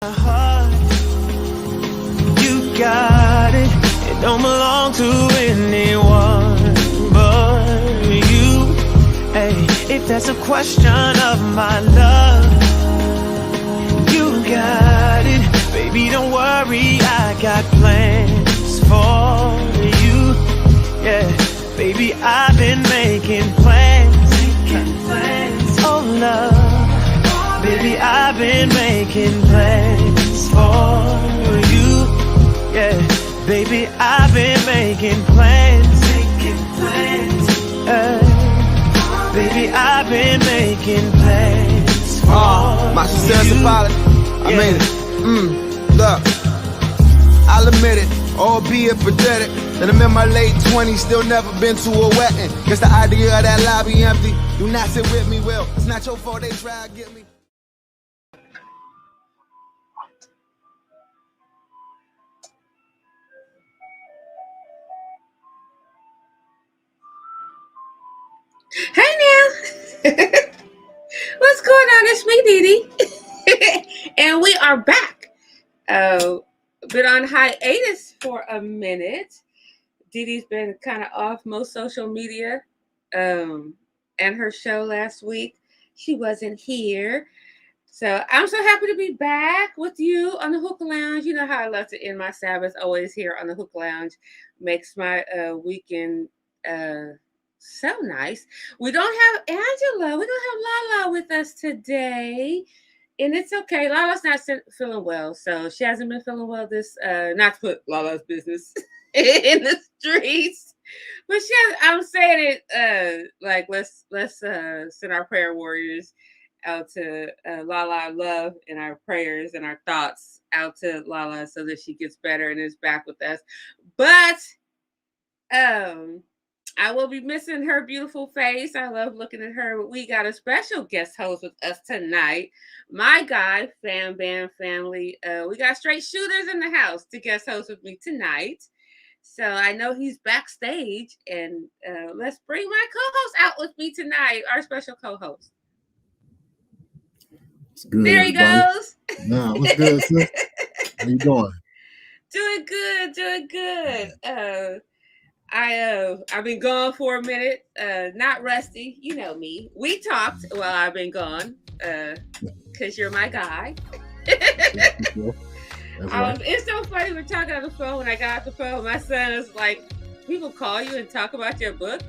heart, you got it. It don't belong to anyone but you. Hey, if that's a question of my love, you got it. Baby, don't worry, I got plans for you. Yeah, baby, I've been making plans. Oh, love, baby, I've been making plans for you. Yeah, baby, I've been making plans. Baby, I've been making plans for my sincere you. apology. I made it. Look, I'll admit it, albeit pathetic, that I'm in my late 20s, still never been to a wedding. Guess the idea of that lobby empty. Do not sit with me, Will. It's not your fault they try to get me. Hey now, what's going on? It's me, Dee, and we are back. Been on hiatus for a minute. Dee has been kind of off most social media, and her show last week, she wasn't here. So I'm so happy to be back with you on the Hookah Lounge. You know how I love to end my Sabbath always here on the Hookah Lounge. Makes my weekend so nice. We don't have Angela. We don't have Lala with us today. And it's okay. Lala's not feeling well. So she hasn't been feeling well this, not to put Lala's business in the streets. But I'm saying it like let's send our prayer warriors out to Lala, love and our prayers and our thoughts out to Lala so that she gets better and is back with us. But I will be missing her beautiful face. I love looking at her. We got a special guest host with us tonight. My guy, Fam Bam family. We got straight shooters in the house to guest host with me tonight. So I know he's backstage. And let's bring my co-host out with me tonight, our special co-host. Good, there he everybody. goes. Nah, what's good, sis? How you doing? Doing good. I've been gone for a minute, not rusty, you know me. We talked while I've been gone, because you're my guy. Right. It's so funny, we're talking on the phone. When I got off the phone, my son is like, people call you and talk about your book?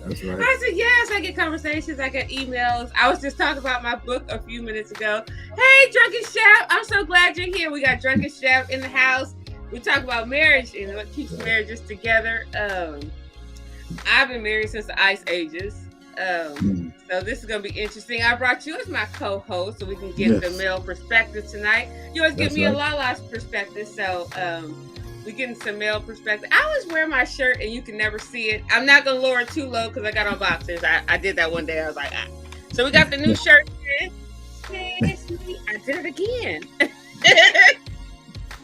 That's right. I said, yes, I get conversations, I get emails. I was just talking about my book a few minutes ago. Hey, Drunken Chef, I'm so glad you're here. We got Drunken Chef in the house. We talk about marriage and what keeps marriages together. I've been married since the Ice Ages. So this is going to be interesting. I brought you as my co-host so we can get the male perspective tonight. You always give me a Lala's perspective, so we're getting some male perspective. I always wear my shirt and you can never see it. I'm not going to lower it too low because I got on boxers. I did that one day. I was like, ah. So we got the new shirt. I did it again.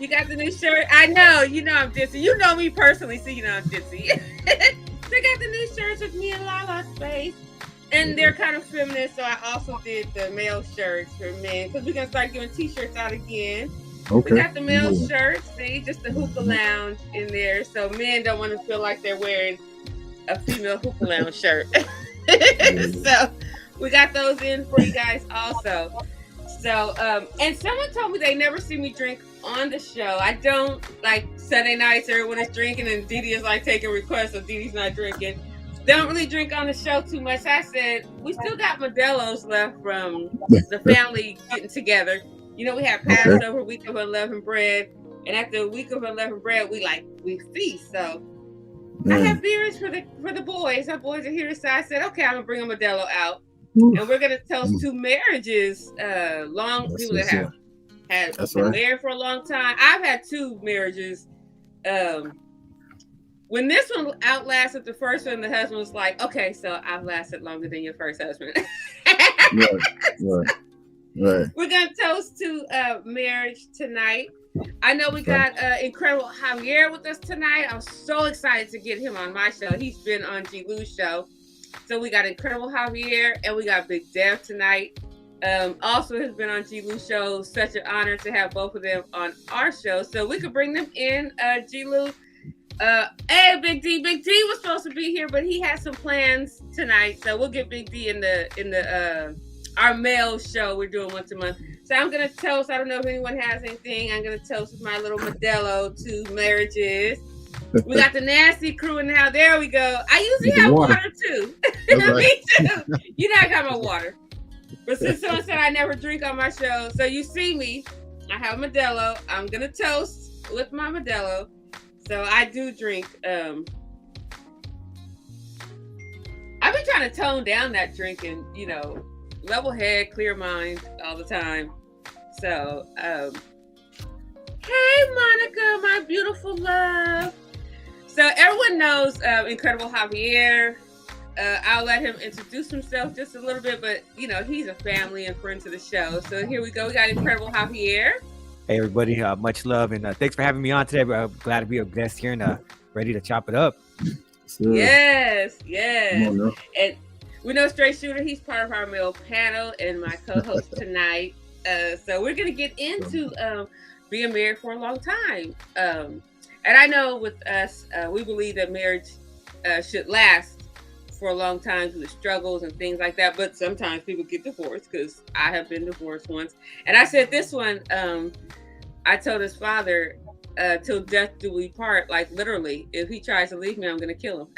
You got the new shirt. I know, you know I'm ditzy. You know me personally, so you know I'm ditzy. They got the new shirts with me and Lala's face. And they're kind of feminist, so I also did the male shirts for men. Because we're going to start giving t-shirts out again. Okay. We got the male shirts, see, just the Hookah Lounge in there. So men don't want to feel like they're wearing a female Hookah Lounge shirt. So we got those in for you guys also. So, and someone told me they never see me drink on the show. I don't, like, Sunday nights, everyone is drinking, and Dee is, like, taking requests, so Dee's not drinking. Don't really drink on the show too much. I said, we still got Modelo's left from the family getting together. You know, we had Passover, week of unleavened bread, and after a week of unleavened bread, we feast. So I have beers for the boys. Our boys are here, so I said, okay, I'm gonna bring a Modelo out. And we're gonna toast two marriages, people that have been married for a long time. I've had two marriages. When this one outlasted the first one, the husband was like, "Okay, so I've lasted longer than your first husband." Right. We're gonna toast to marriage tonight. I know we got incredible Javier with us tonight. I'm so excited to get him on my show. He's been on G-Lew's show. So we got incredible Javier and we got Big Dev tonight. Also has been on G-Lew show. Such an honor to have both of them on our show. So we could bring them in. G-Lew. Hey, Big D. Big D was supposed to be here, but he has some plans tonight. So we'll get Big D in the our male show we're doing once a month. So I'm gonna toast. I don't know if anyone has anything. I'm gonna toast with my little Modelo to marriages. We got the nasty crew in the house. There we go. I usually have water too. Me too. You know I got my water. But since someone said I never drink on my show, so you see me, I have Modelo. I'm gonna toast with my Modelo. So I do drink. I've been trying to tone down that drinking, you know, level head, clear mind all the time. So, hey Monica, my beautiful love. So everyone knows Incredible Javier. I'll let him introduce himself just a little bit, but you know, he's a family and friend to the show. So here we go. We got Incredible Javier. Hey everybody, much love and thanks for having me on today. I'm glad to be a guest here and ready to chop it up. Yes. On, And we know Straight Shooter, he's part of our male panel and my co-host tonight. So we're gonna get into being married for a long time. And I know with us, we believe that marriage should last for a long time through the struggles and things like that. But sometimes people get divorced, because I have been divorced once. And I said this one, I told his father, till death do we part, like literally, if he tries to leave me, I'm going to kill him.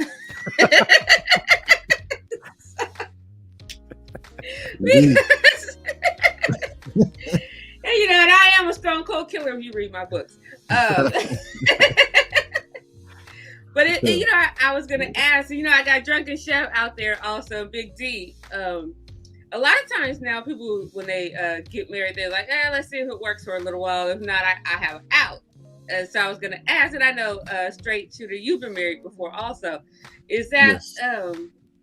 And, you know, and I am a stone cold killer if you read my books. But you know, I was gonna ask. You know, I got Drunken Chef out there also, Big D. A lot of times now, people when they get married, they're like, let's see if it works for a little while. If not, I have out. So I was gonna ask, and I know Straight Shooter, you've been married before also. Is that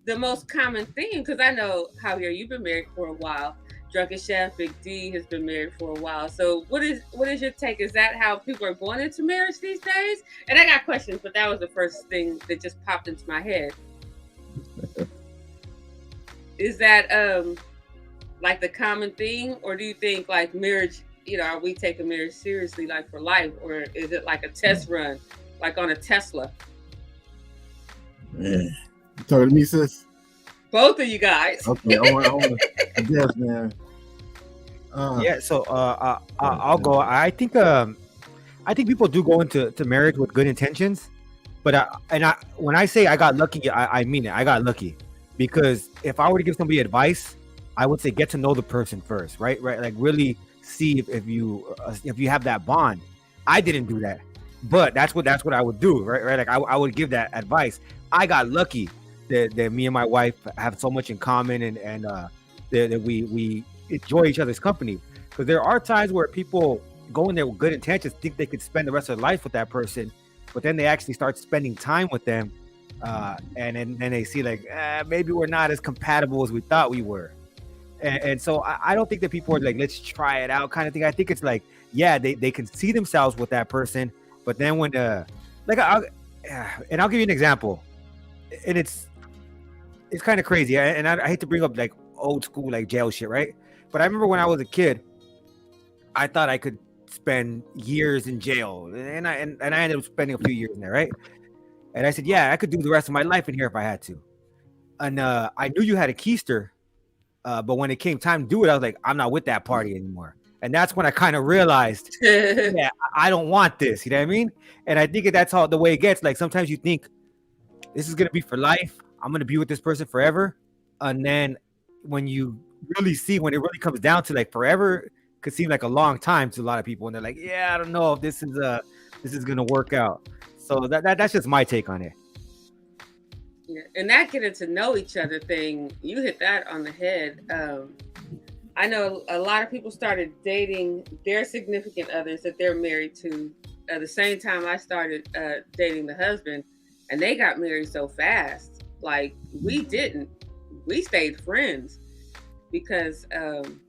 the most common thing? Because I know Javier, you've been married for a while. Drunken Chef, Big D has been married for a while. So what is your take? Is that how people are going into marriage these days? And I got questions, but that was the first thing that just popped into my head. Is that like the common thing, or do you think like marriage, you know, are we taking marriage seriously like for life, or is it like a test run, like on a Tesla? Man, you talking to me, sis? Both of you guys. Okay, I guess, man. So I'll go. I think people do go into marriage with good intentions, but when I say I got lucky, I mean it. I got lucky, because if I were to give somebody advice, I would say get to know the person first, right? Like really see if you have that bond. I didn't do that, but that's what I would do, right? Like I would give that advice. I got lucky that me and my wife have so much in common, and that we enjoy each other's company. Because there are times where people go in there with good intentions, think they could spend the rest of their life with that person, but then they actually start spending time with them, and then they see like maybe we're not as compatible as we thought we were. And so I don't think that people are like, let's try it out kind of thing. I think it's like, yeah, they can see themselves with that person, but then when I'll give you an example, and it's kind of crazy, and I hate to bring up like old school like jail shit, right? But I remember when I was a kid, I thought I could spend years in jail, and I ended up spending a few years in there, right? And I said, yeah, I could do the rest of my life in here if I had to. And I knew you had a keister, but when it came time to do it, I was like, I'm not with that party anymore. And that's when I kind of realized, yeah, I don't want this. You know what I mean? And I think that's how the way it gets. Like sometimes you think this is gonna be for life. I'm gonna be with this person forever, and then when you really see, when it really comes down to like forever, could seem like a long time to a lot of people, and they're like, yeah, I don't know if this is gonna work out. So that's just my take on it. Yeah, and that getting to know each other thing, you hit that on the head. I know a lot of people started dating their significant others that they're married to at the same time I started dating the husband, and they got married so fast. Like we didn't. We stayed friends because I'm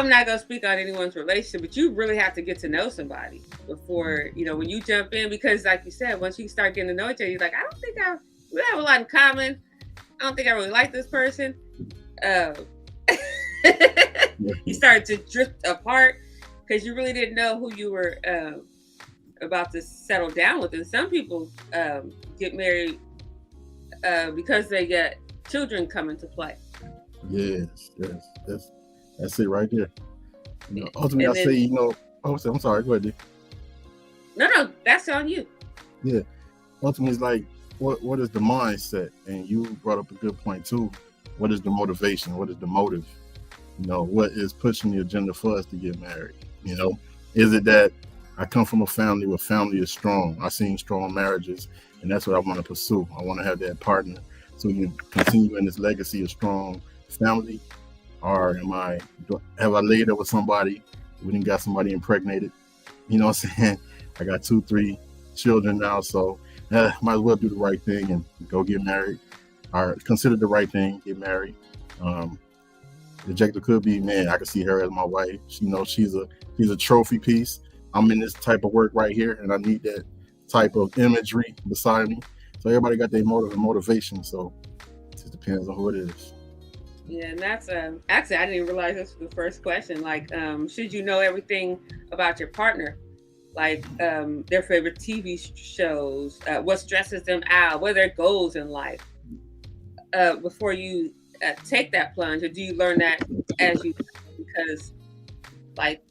not going to speak on anyone's relationship, but you really have to get to know somebody before, you know, when you jump in, because like you said, once you start getting to know each other, you're like, I don't think we have a lot in common. I don't think I really like this person. uh, you started to drift apart because you really didn't know who you were about to settle down with. And some people get married because they get children come into play. Yes. That's it right there. Ultimately, I say, I'm sorry, go ahead, Dick. No, that's on you. Yeah. Ultimately, it's like, what is the mindset? And you brought up a good point too. What is the motivation? What is the motive? What is pushing the agenda for us to get married? Is it that I come from a family where family is strong? I've seen strong marriages, and that's what I want to pursue. I want to have that partner so we can continue in this legacy of strong family. Or have I laid up with somebody? We didn't got somebody impregnated. You know what I'm saying? I got 2-3 children now, so might as well do the right thing and go get married, or consider the right thing, get married. The objective could be, man, I can see her as my wife. She's a trophy piece. I'm in this type of work right here, and I need that type of imagery beside me. So everybody got their motive and motivation. So it just depends on who it is. Yeah, and that's actually, I didn't even realize this was the first question. Like, should you know everything about your partner? Like their favorite TV shows, what stresses them out, what are their goals in life, before you take that plunge? Or do you learn that as you, because like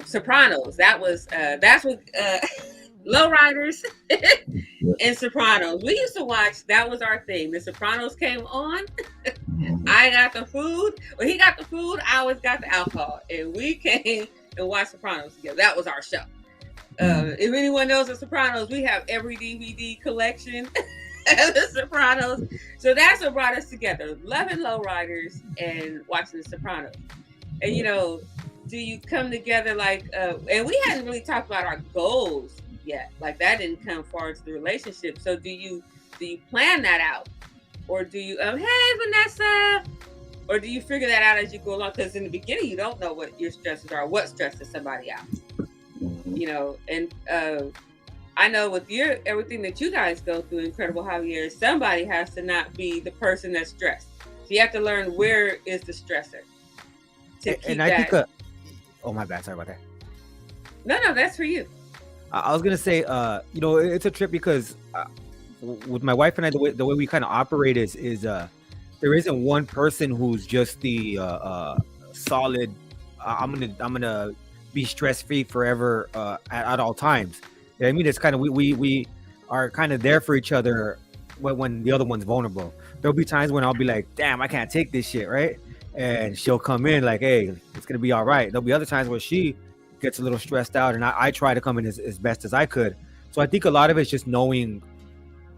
Sopranos, that's what Lowriders and Sopranos, we used to watch. That was our thing. The Sopranos came on. I got the food. Well, he got the food. I always got the alcohol, and we came and watched Sopranos together. That was our show. If anyone knows the Sopranos, we have every DVD collection of the Sopranos. So that's what brought us together: loving Lowriders and watching the Sopranos. And do you come together like? And we hadn't really talked about our goals yet. Like that didn't come far into the relationship. So do you plan that out, or do you hey Vanessa, or do you figure that out as you go along? Because in the beginning you don't know what your stresses are, what stresses somebody out. And I know with everything that you guys go through, Incredible Javier, somebody has to not be the person that's stressed. So you have to learn where is the stressor. And I think, oh my bad, sorry about that. No, that's for you. I was gonna say, it's a trip because with my wife and I, the way we kind of operate is there isn't one person who's just the solid. I'm gonna be stress free forever at all times. I mean, it's kind of we are kind of there for each other when the other one's vulnerable. There'll be times when I'll be like, damn, I can't take this shit, right? And she'll come in like, hey, it's gonna be all right. There'll be other times where she gets a little stressed out, and I try to come in as best as I could. So I think a lot of it's just knowing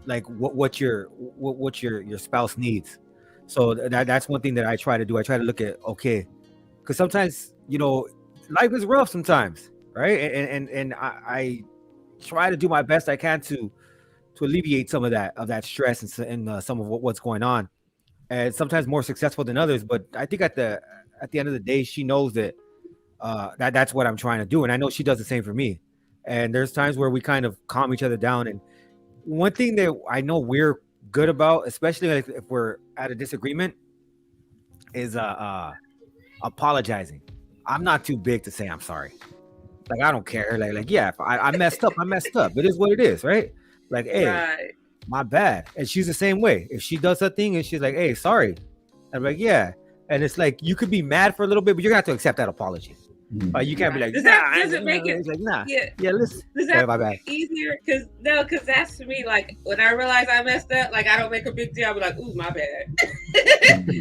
like what your spouse needs. So that's one thing that I try to do. I try to look at, okay, because sometimes life is rough sometimes, right? And I try to do my best I can to alleviate some of that stress and some of what's going on, and sometimes more successful than others. But I think at the end of the day, she knows that that's what I'm trying to do, and I know she does the same for me. And there's times where we kind of calm each other down. And one thing that I know we're good about, especially like if we're at a disagreement, is apologizing. I'm not too big to say I'm sorry. Like I don't care. Like yeah, if I messed up, I messed up. It is what it is, right? Like, hey, right. My bad. And she's the same way. If she does something and she's like, hey, sorry, I'm like, yeah. And it's like you could be mad for a little bit, but you're gonna have to accept that apology. You can't be like, does it make it? Like, nah. Yeah. Listen. Does that make it easier? Because that's for me. Like when I realize I messed up, like I don't make a big deal. I'll be like, ooh, my bad.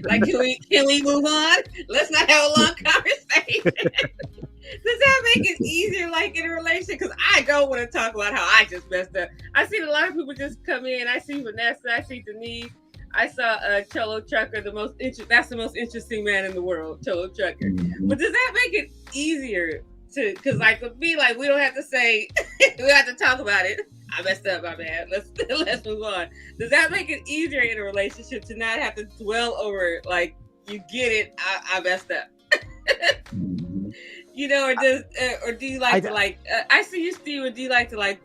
Like can we move on? Let's not have a long conversation. Does that make it easier, like in a relationship? Because I don't want to talk about how I just messed up. I see a lot of people just come in. I see Vanessa. I see Denise. I saw Cholo Trucker, that's the most interesting man in the world, Cholo Trucker. But does that make it easier to, because like with me, like we don't have to say, we don't have to talk about it. I messed up, my bad. Let's move on. Does that make it easier in a relationship to not have to dwell over, like you get it, I messed up? Or do you like to I see you, Steven, do you like to like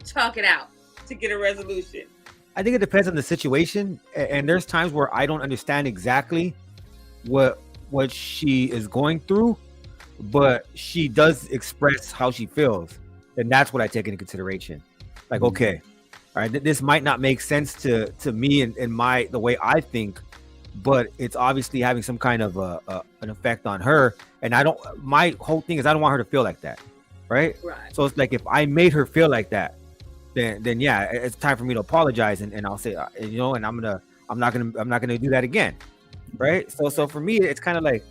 talk it out to get a resolution? I think it depends on the situation, and there's times where I don't understand exactly what she is going through, but she does express how she feels, and that's what I take into consideration. Like, okay, all right, this might not make sense to me and the way I think, but it's obviously having some kind of an effect on her. And my whole thing is I don't want her to feel like that, right? So it's like if I made her feel like that, then yeah, it's time for me to apologize, and I'll say, and I'm not gonna do that again, right? So for me, it's kind of like,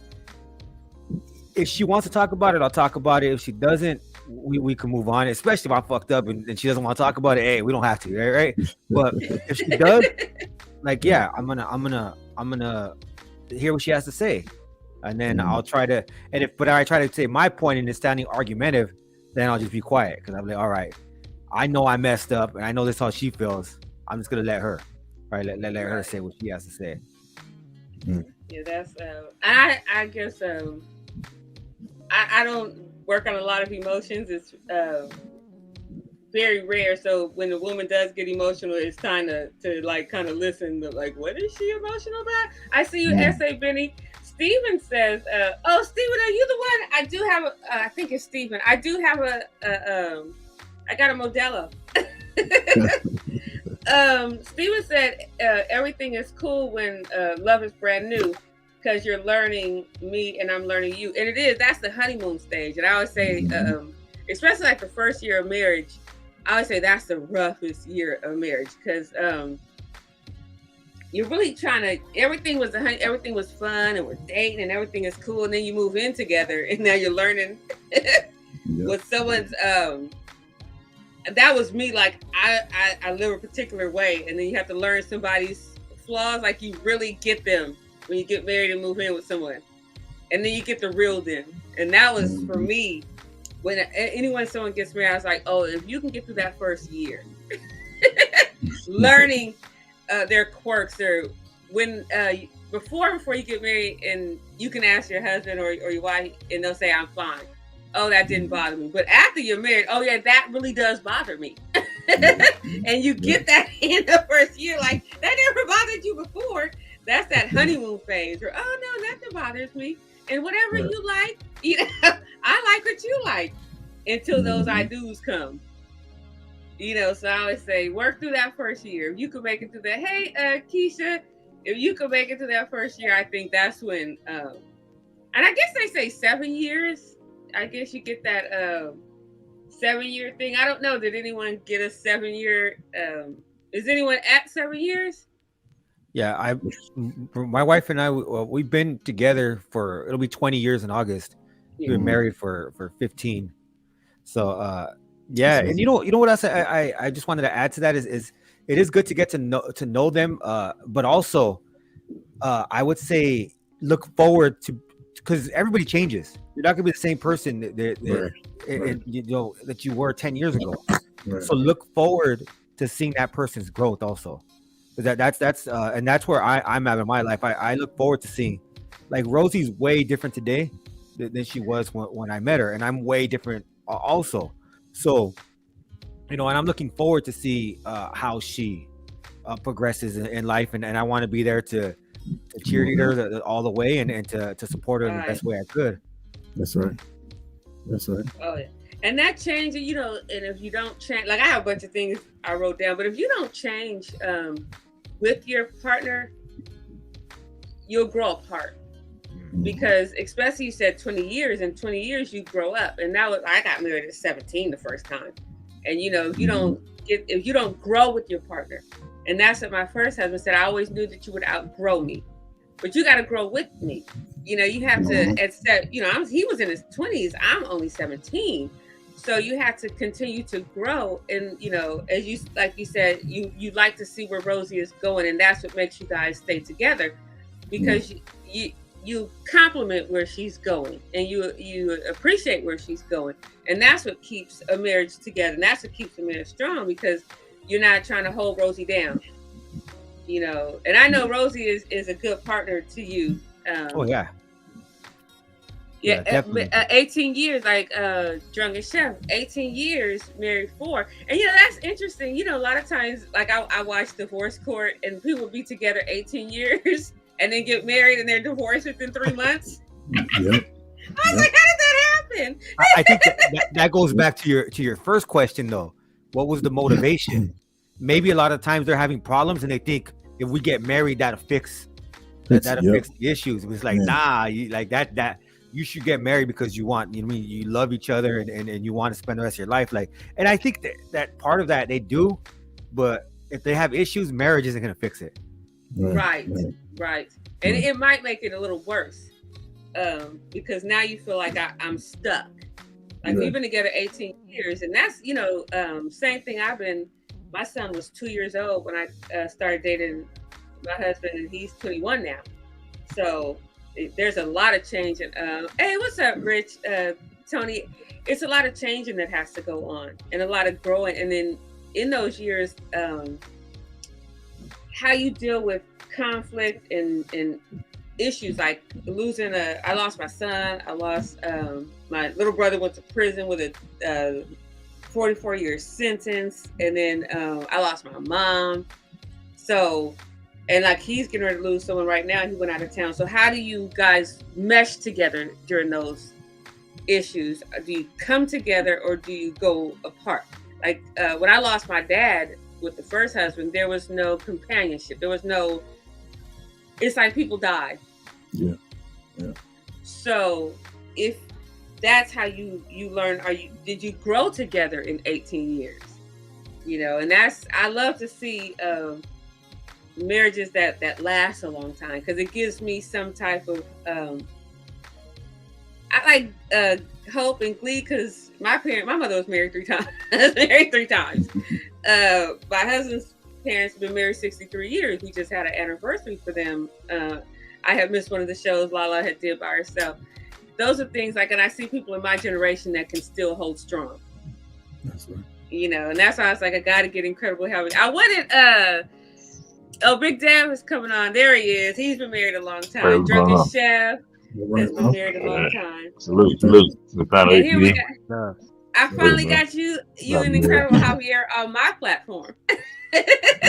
if she wants to talk about it, I'll talk about it. If she doesn't, we can move on. Especially if I fucked up and she doesn't want to talk about it. Hey, we don't have to, right? But if she does, like, yeah, I'm gonna hear what she has to say, and then I'll try to. But I try to say my point and it's sounding argumentative, then I'll just be quiet, because I'm like, all right, I know I messed up, and I know this is how she feels. I'm just gonna let her, right? Let her say what she has to say. Yeah, that's I guess I don't work on a lot of emotions. It's very rare. So when the woman does get emotional, it's time to like kind of listen to, like, what is she emotional about? I see you, S.A. Benny. Steven says, oh, Steven, are you the one? I do have I think it's Steven. I do have I got a Modelo. Steven said, everything is cool when love is brand new, because you're learning me and I'm learning you. And it is, that's the honeymoon stage. And I always say, especially like the first year of marriage, I always say that's the roughest year of marriage, because you're really trying to, everything was fun and we're dating and everything is cool. And then you move in together and now you're learning with someone's, that was me. Like I live a particular way, and then you have to learn somebody's flaws. Like you really get them when you get married and move in with someone, and then you get the real them. And that was for me. When someone gets married, I was like, oh, if you can get through that first year, learning their quirks, or when before you get married, and you can ask your husband or your wife, and they'll say, I'm fine. Oh, that didn't bother me. But after you're married, oh yeah, that really does bother me. And you get that in the first year, like, that never bothered you before. That's that honeymoon phase where, oh no, nothing bothers me. And whatever you like, I like what you like, until those I do's come. So I always say, work through that first year. If you can make it through that, hey, Keisha, if you can make it through that first year, I think that's when, and I guess they say 7 years. I guess you get that 7-year thing. I don't know. Did anyone get a 7-year? Is anyone at 7 years? Yeah, my wife and I, we've been together it'll be 20 years in August. We've been married for 15. So yeah, and you know what else I just wanted to add to that is it is good to get to know them, but also I would say look forward to, because everybody changes. You're not gonna be the same person that you were 10 years ago. So look forward to seeing that person's growth also. That's and that's where I'm at in my life. I look forward to seeing, like, Rosie's way different today than she was when I met her, and I'm way different also. So, and I'm looking forward to see how she progresses in life, and I want to be there to cheerlead her all the way, and to support her in the best way I could. That's right. Oh yeah. And that changes, and if you don't change, like I have a bunch of things I wrote down, but if you don't change with your partner, you'll grow apart. Because especially you said 20 years, in 20 years you grow up. And now I got married at 17 the first time. And if you don't grow with your partner, and that's what my first husband said, I always knew that you would outgrow me, but you got to grow with me. You have to accept, he was in his 20s, I'm only 17. So you have to continue to grow. And, as you, like you said, you like to see where Rosie is going. And that's what makes you guys stay together, because you compliment where she's going, and you appreciate where she's going. And that's what keeps a marriage together. And that's what keeps a marriage strong, because you're not trying to hold Rosie down, and I know Rosie is a good partner to you. Oh yeah. Yeah, 18 years, like Drunken Chef, 18 years, married 4. And that's interesting. A lot of times, like I watch Divorce Court, and people be together 18 years and then get married and they're divorced within 3 months. Yep. I was like, how did that happen? I think that goes back to your first question though. What was the motivation? Maybe a lot of times they're having problems and they think if we get married, that'll fix fix the issues. It's like, nah, you like that you should get married because you want, you know what I mean, you love each other and you want to spend the rest of your life. Like, and I think that part of that they do, but if they have issues, marriage isn't gonna fix it. Right. And it might make it a little worse. Because now you feel like I'm stuck. Like we've been together 18 years, and that's, you know, same thing. My son was 2 years old when I started dating my husband, and he's 21 now. So there's a lot of change. And hey, what's up, Rich? Tony, it's a lot of changing that has to go on, and a lot of growing. And then in those years, how you deal with conflict and issues like losing I lost my son. I lost my little brother went to prison with a 44-year sentence, and then I lost my mom. So, and like he's getting ready to lose someone right now. He went out of town. So how do you guys mesh together during those issues? Do you come together or do you go apart? Like when I lost my dad with the first husband, there was no companionship. There was no. It's like people died. Yeah. So if that's how you learn, did you grow together in 18 years? You know, and I love to see marriages that last a long time, because it gives me some type of I like hope and glee, because my mother was married 3 times. Married 3 times. My husband's parents have been married 63 years. We just had an anniversary for them. I had missed one of the shows Lala had did by herself. Those are things like, and I see people in my generation that can still hold strong. That's right. You know, and that's why I was like, I got to get incredible help. I wanted, Big Dad was coming on. There he is. He's been married a long time. Drunken Chef has been married a long time. Salute. And here we go. I finally got you and Incredible Javier on my platform.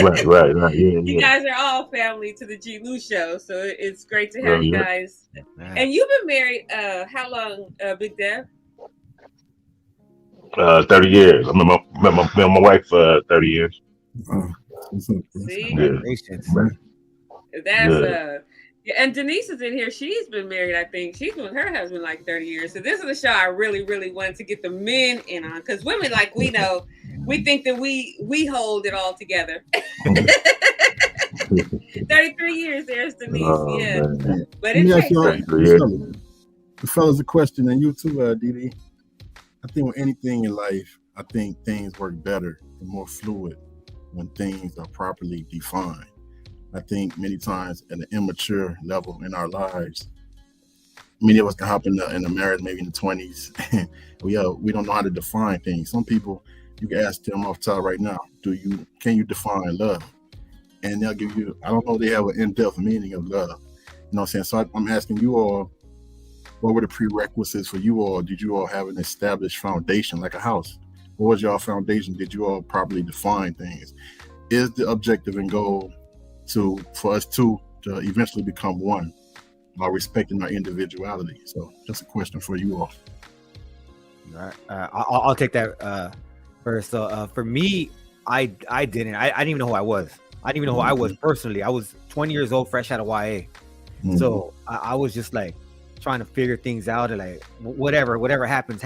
Right. Yeah. You guys are all family to the G-Lew show, so it's great to have you guys. And you've been married how long, Big Dev? 30 years. I met my wife for 30 years. See? That's and Denise is in here. She's been married, I think. She's been with her husband like 30 years. So this is a show I really, really wanted to get the men in on, because women, like we know, we think that we hold it all together. 33 years, there's Denise. Man. But it takes the fellas a question, and you too, Didi. I think with anything in life, I think things work better and more fluid when things are properly defined. I think many times at an immature level in our lives, many of us can hop in a marriage maybe in the 20s. we don't know how to define things. Some people, you can ask them off top right now, can you define love? And they'll give you, I don't know, they have an in-depth meaning of love. You know what I'm saying? So I'm asking you all, what were the prerequisites for you all? Did you all have an established foundation like a house? What was your foundation? Did you all properly define things? Is the objective and goal for us to eventually become one while respecting our individuality? So just a question for you all. All right. I'll take that first. So for me, I didn't even know who I was. I didn't even know who I was personally. I was 20 years old, fresh out of YA. So I was just like trying to figure things out, and like whatever happens.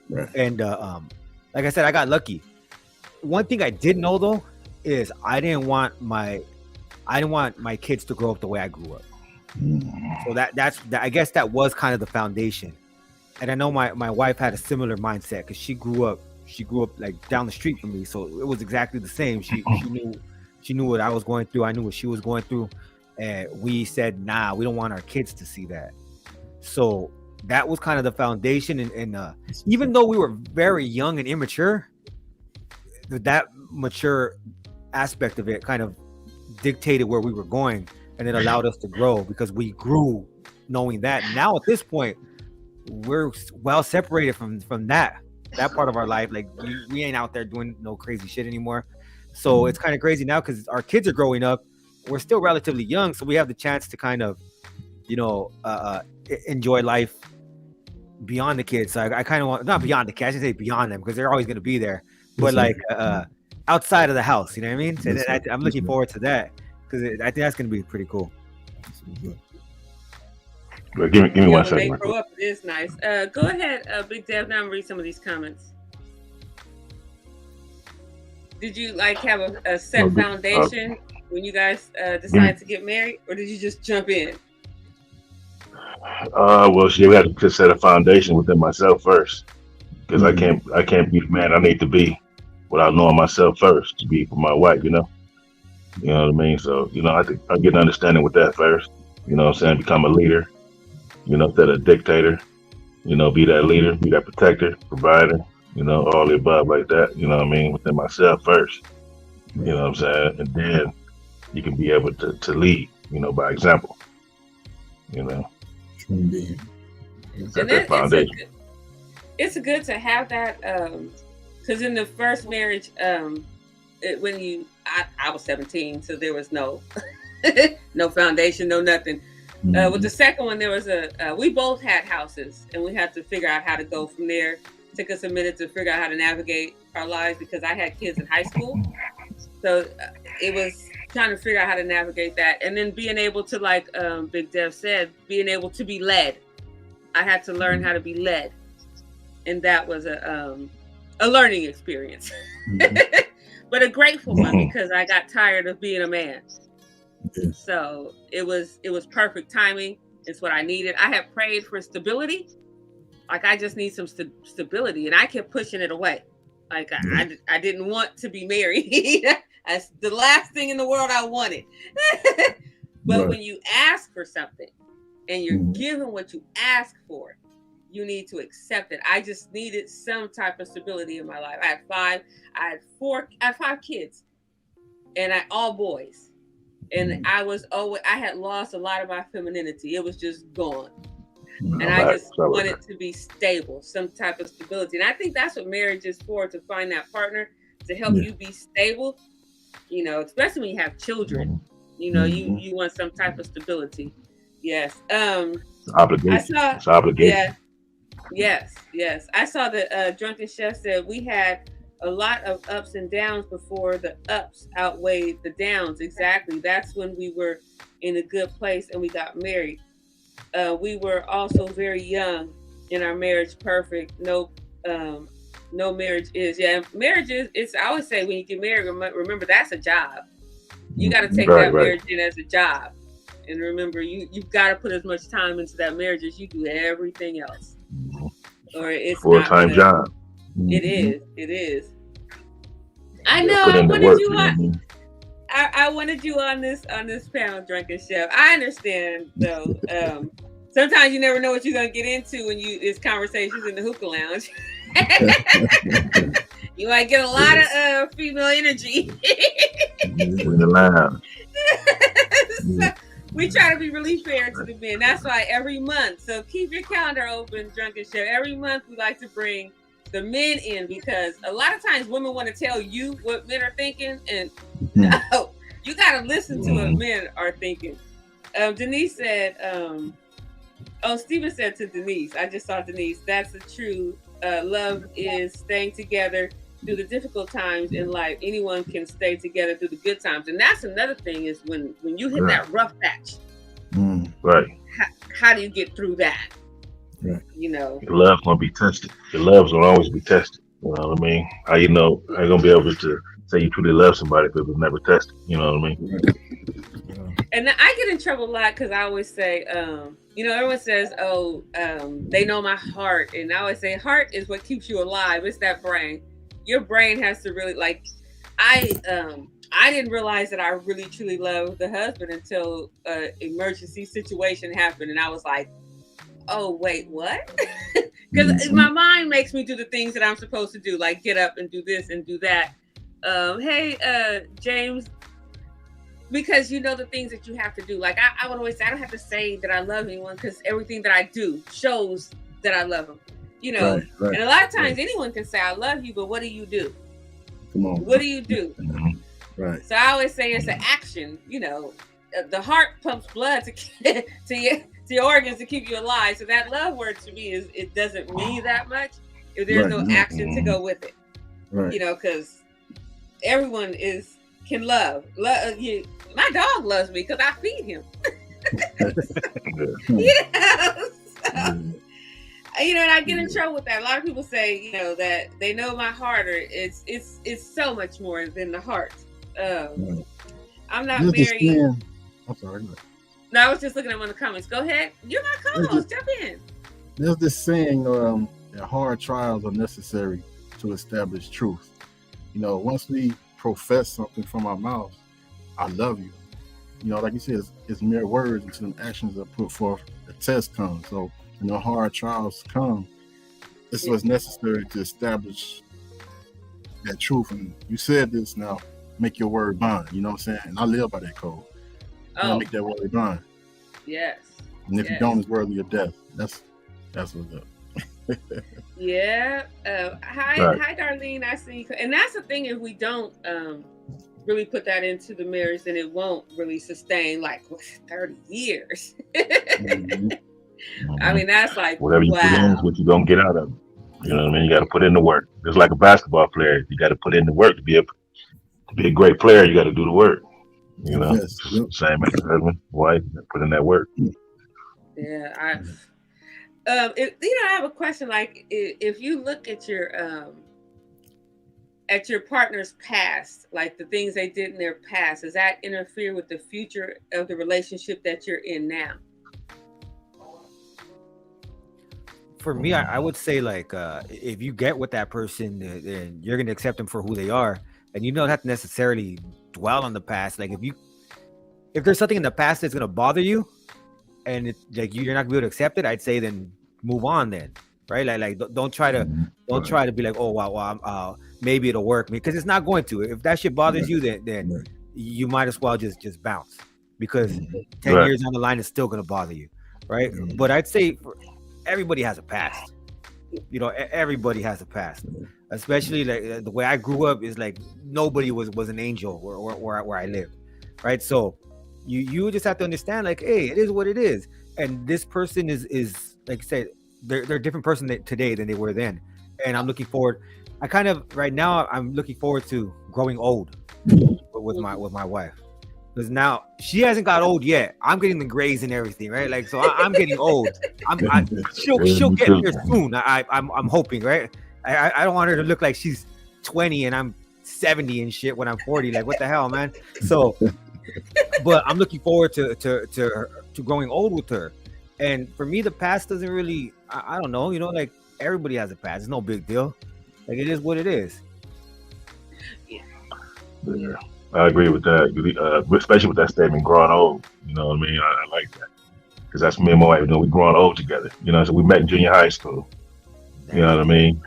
Right. And like I said, I got lucky. One thing I did know though is I didn't want my kids to grow up the way I grew up. So that's I guess that was kind of the foundation. And I know my wife had a similar mindset, because she grew up like down the street from me, so it was exactly the same. She knew what I was going through. I knew what she was going through, and we said, nah, we don't want our kids to see that. So that was kind of the foundation. And even though we were very young and immature, that mature aspect of it kind of dictated where we were going, and it allowed us to grow, because we grew knowing that. Now at this point, we're well separated from that part of our life. Like we ain't out there doing no crazy shit anymore. So it's kind of crazy now, because our kids are growing up we're still relatively young, so we have the chance to kind of, enjoy life beyond the kids. So I kind of want, not beyond the kids, I should say beyond them, because they're always going to be there, but like outside of the house, you know what I mean? So I'm looking forward to that, because I think that's going to be pretty cool. Give me 1 When they second. grow up, it is nice. Go ahead, Big Dev. Now I'm read some of these comments. Did you like have a set foundation when you guys decided to get married, or did you just jump in? Well, we had to set a foundation within myself first, because I can't be the man I need to be without knowing myself first to be for my wife. You know what I mean. So I think I get an understanding with that first. You know what I'm saying? Become a leader. Instead of a dictator. Be that leader, be that protector, provider. All the above like that. You know what I mean? Within myself first. You know what I'm saying? And then you can be able to lead. By example. It's good to have that, because in the first marriage, when I was 17, so there was no no foundation, no nothing. With the second one, there was we both had houses, and we had to figure out how to go from there. It took us a minute to figure out how to navigate our lives, because I had kids in high school, so it was trying to figure out how to navigate that, and then being able to, like Big Dev said, being able to be led. I had to learn how to be led, and that was a learning experience, but a grateful one, because I got tired of being a man. So it was perfect timing. It's what I needed. I had prayed for stability. Like, I just need some stability, and I kept pushing it away. Like, I didn't want to be married. That's the last thing in the world I wanted. But when you ask for something and you're given what you ask for, you need to accept it. I just needed some type of stability in my life. I had 5 kids, and all boys. And I had lost a lot of my femininity. It was just gone. And I just wanted to be stable, some type of stability. And I think that's what marriage is for, to find that partner to help you be stable, especially when you have children. You want some type of stability. Yes. Obligation. It's obligation. Yeah. Yes. I saw that Drunken Chef said we had a lot of ups and downs before the ups outweighed the downs. Exactly. That's when we were in a good place and we got married. We were also very young in our marriage. Perfect. No marriage is. Yeah, marriage is. I always say, when you get married, remember that's a job. You got to take that marriage in as a job, and remember you've got to put as much time into that marriage as you do everything else, or it's full-time job. It is. I know. I wanted you on. I wanted you on this panel, Drunken Chef. I understand, though. Sometimes you never know what you're gonna get into when it's conversations in the hookah lounge. You might get a lot of female energy in the lounge. So we try to be really fair to the men. That's why every month. So keep your calendar open, Drunken Chef. Every month we like to bring the men in, because a lot of times women want to tell you what men are thinking, and no, you got to listen to what men are thinking. Denise said, Stephen said to Denise, I just saw Denise, that's the true love is staying together through the difficult times in life. Anyone can stay together through the good times. And that's another thing, is when you hit that rough patch, right? How do you get through that? Right. Your love's gonna be tested. Your love's gonna always be tested. You know what I mean? How you know I ain't gonna be able to say you truly love somebody if it was never tested. You know what I mean? And I get in trouble a lot, because I always say, everyone says, they know my heart. And I always say, heart is what keeps you alive. It's that brain. Your brain has to really, like, I didn't realize that I really truly loved the husband until an emergency situation happened. And I was like, oh, wait, what? Because my mind makes me do the things that I'm supposed to do, like get up and do this and do that. Hey, James, because the things that you have to do. Like I would always say, I don't have to say that I love anyone, because everything that I do shows that I love them. Right. And a lot of times anyone can say I love you, but what do you do? Come on. What do you do? Right. So I always say it's an action. You know, the heart pumps blood to your organs to keep you alive. So that love word to me is, it doesn't mean that much if there's no action to go with it. Right. You know, because everyone can love. My dog loves me because I feed him. You know, and I get in trouble with that. A lot of people say, you know, that they know my heart, or it's so much more than the heart. I'm not married. I'm sorry. No, I was just looking at one of the comments. Go ahead. You're my co-host. Jump in. There's this saying that hard trials are necessary to establish truth. You know, once we profess something from our mouth, I love you. You know, like you said, it's mere words until the actions are put forth. The test comes. So, you know, hard trials come. This is what's necessary to establish that truth. And you said this now, make your word bond. You know what I'm saying? And I live by that code. Make that word bond. Yes. And if you don't, it's worthy of death. That's what's up. Yeah. Hi, Darlene. I see. And that's the thing. If we don't really put that into the marriage, then it won't really sustain like 30 years. I mean, that's like, whatever you put in is what you're gonna get out of it. You know what I mean? You got to put in the work. It's like a basketball player. You got to put in the work to be a great player. You got to do the work. You know, same as husband, wife, put in that work. Yeah, I have a question. Like, if you look at your partner's past, like the things they did in their past, does that interfere with the future of the relationship that you're in now? For me, I would say, like, if you get with that person, then you're gonna accept them for who they are, and you don't have to necessarily dwell on the past. Like, if there's something in the past that's gonna bother you, and it's like you're not gonna be able to accept it, I'd say then move on then, right? Like don't try to be like, oh wow, maybe it'll work, because it's not going to. If that shit bothers you, then you might as well just bounce, because 10 years down the line it's still gonna bother you, right? But I'd say everybody has a past. You know, everybody has a past, especially like the way I grew up is like nobody was an angel where I lived, right? So you just have to understand, like, hey, it is what it is, and this person is like I said, they're a different person today than they were then, and I'm looking forward. Right now I'm looking forward to growing old with my wife, because now she hasn't got old yet. I'm getting the grays and everything, right? Like, so I'm getting old. She'll get there soon. I'm hoping, right? I don't want her to look like she's 20 and I'm 70 and shit when I'm 40. Like, what the hell, man? So, but I'm looking forward to growing old with her. And for me, the past doesn't really. I don't know. You know, like, everybody has a past. It's no big deal. Like, it is what it is. Yeah. I agree with that, especially with that statement, growing old. You know what I mean? I like that, because that's me and my wife. You know, we growing old together. You know, so we met in junior high school. You know what I mean?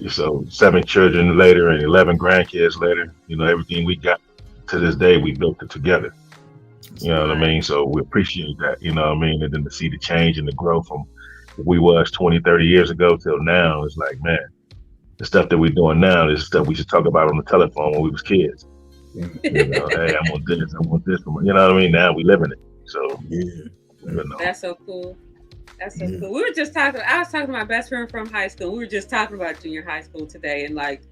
So 7 children later and 11 grandkids later. You know, everything we got to this day, we built it together. You know what I mean? So we appreciate that. You know what I mean? And then to see the change and the growth from what we was 20, 30 years ago till now, it's like, man, the stuff that we're doing now is stuff we should talk about on the telephone when we was kids. You know, hey, I want this. You know what I mean? Now we live in it. So you know. That's so cool. That's so cool. We were just talking. I was talking to my best friend from high school. We were just talking about junior high school today, and like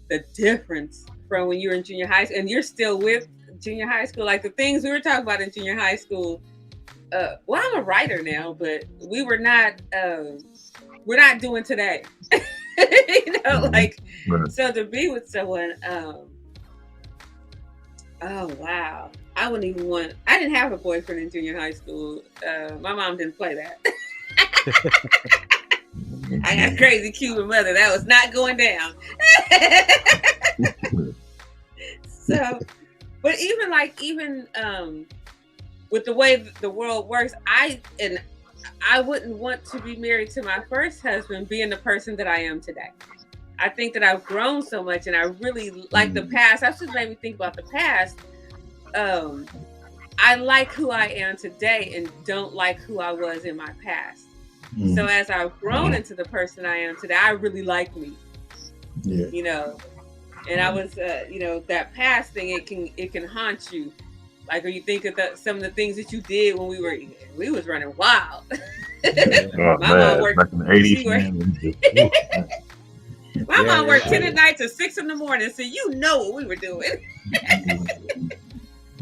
the difference from when you were in junior high school and you're still with junior high school. Like the things we were talking about in junior high school. Well, I'm a writer now, but we were not. We're not doing today. You know, like, so to be with someone. Oh wow! I didn't have a boyfriend in junior high school. My mom didn't play that. I had a crazy Cuban mother. That was not going down. So, but even with the way the world works, I wouldn't want to be married to my first husband being the person that I am today. I think that I've grown so much, and I really like the past. That's just made me think about the past. I like who I am today and don't like who I was in my past. So as I've grown into the person I am today, I really like me. Yeah. You know, And I was, that past thing, it can haunt you. Like when you think of some of the things that you did when we was running wild. Oh, My mom worked back in the 80s, man. My mom worked 10 at night to 6 in the morning, so you know what we were doing.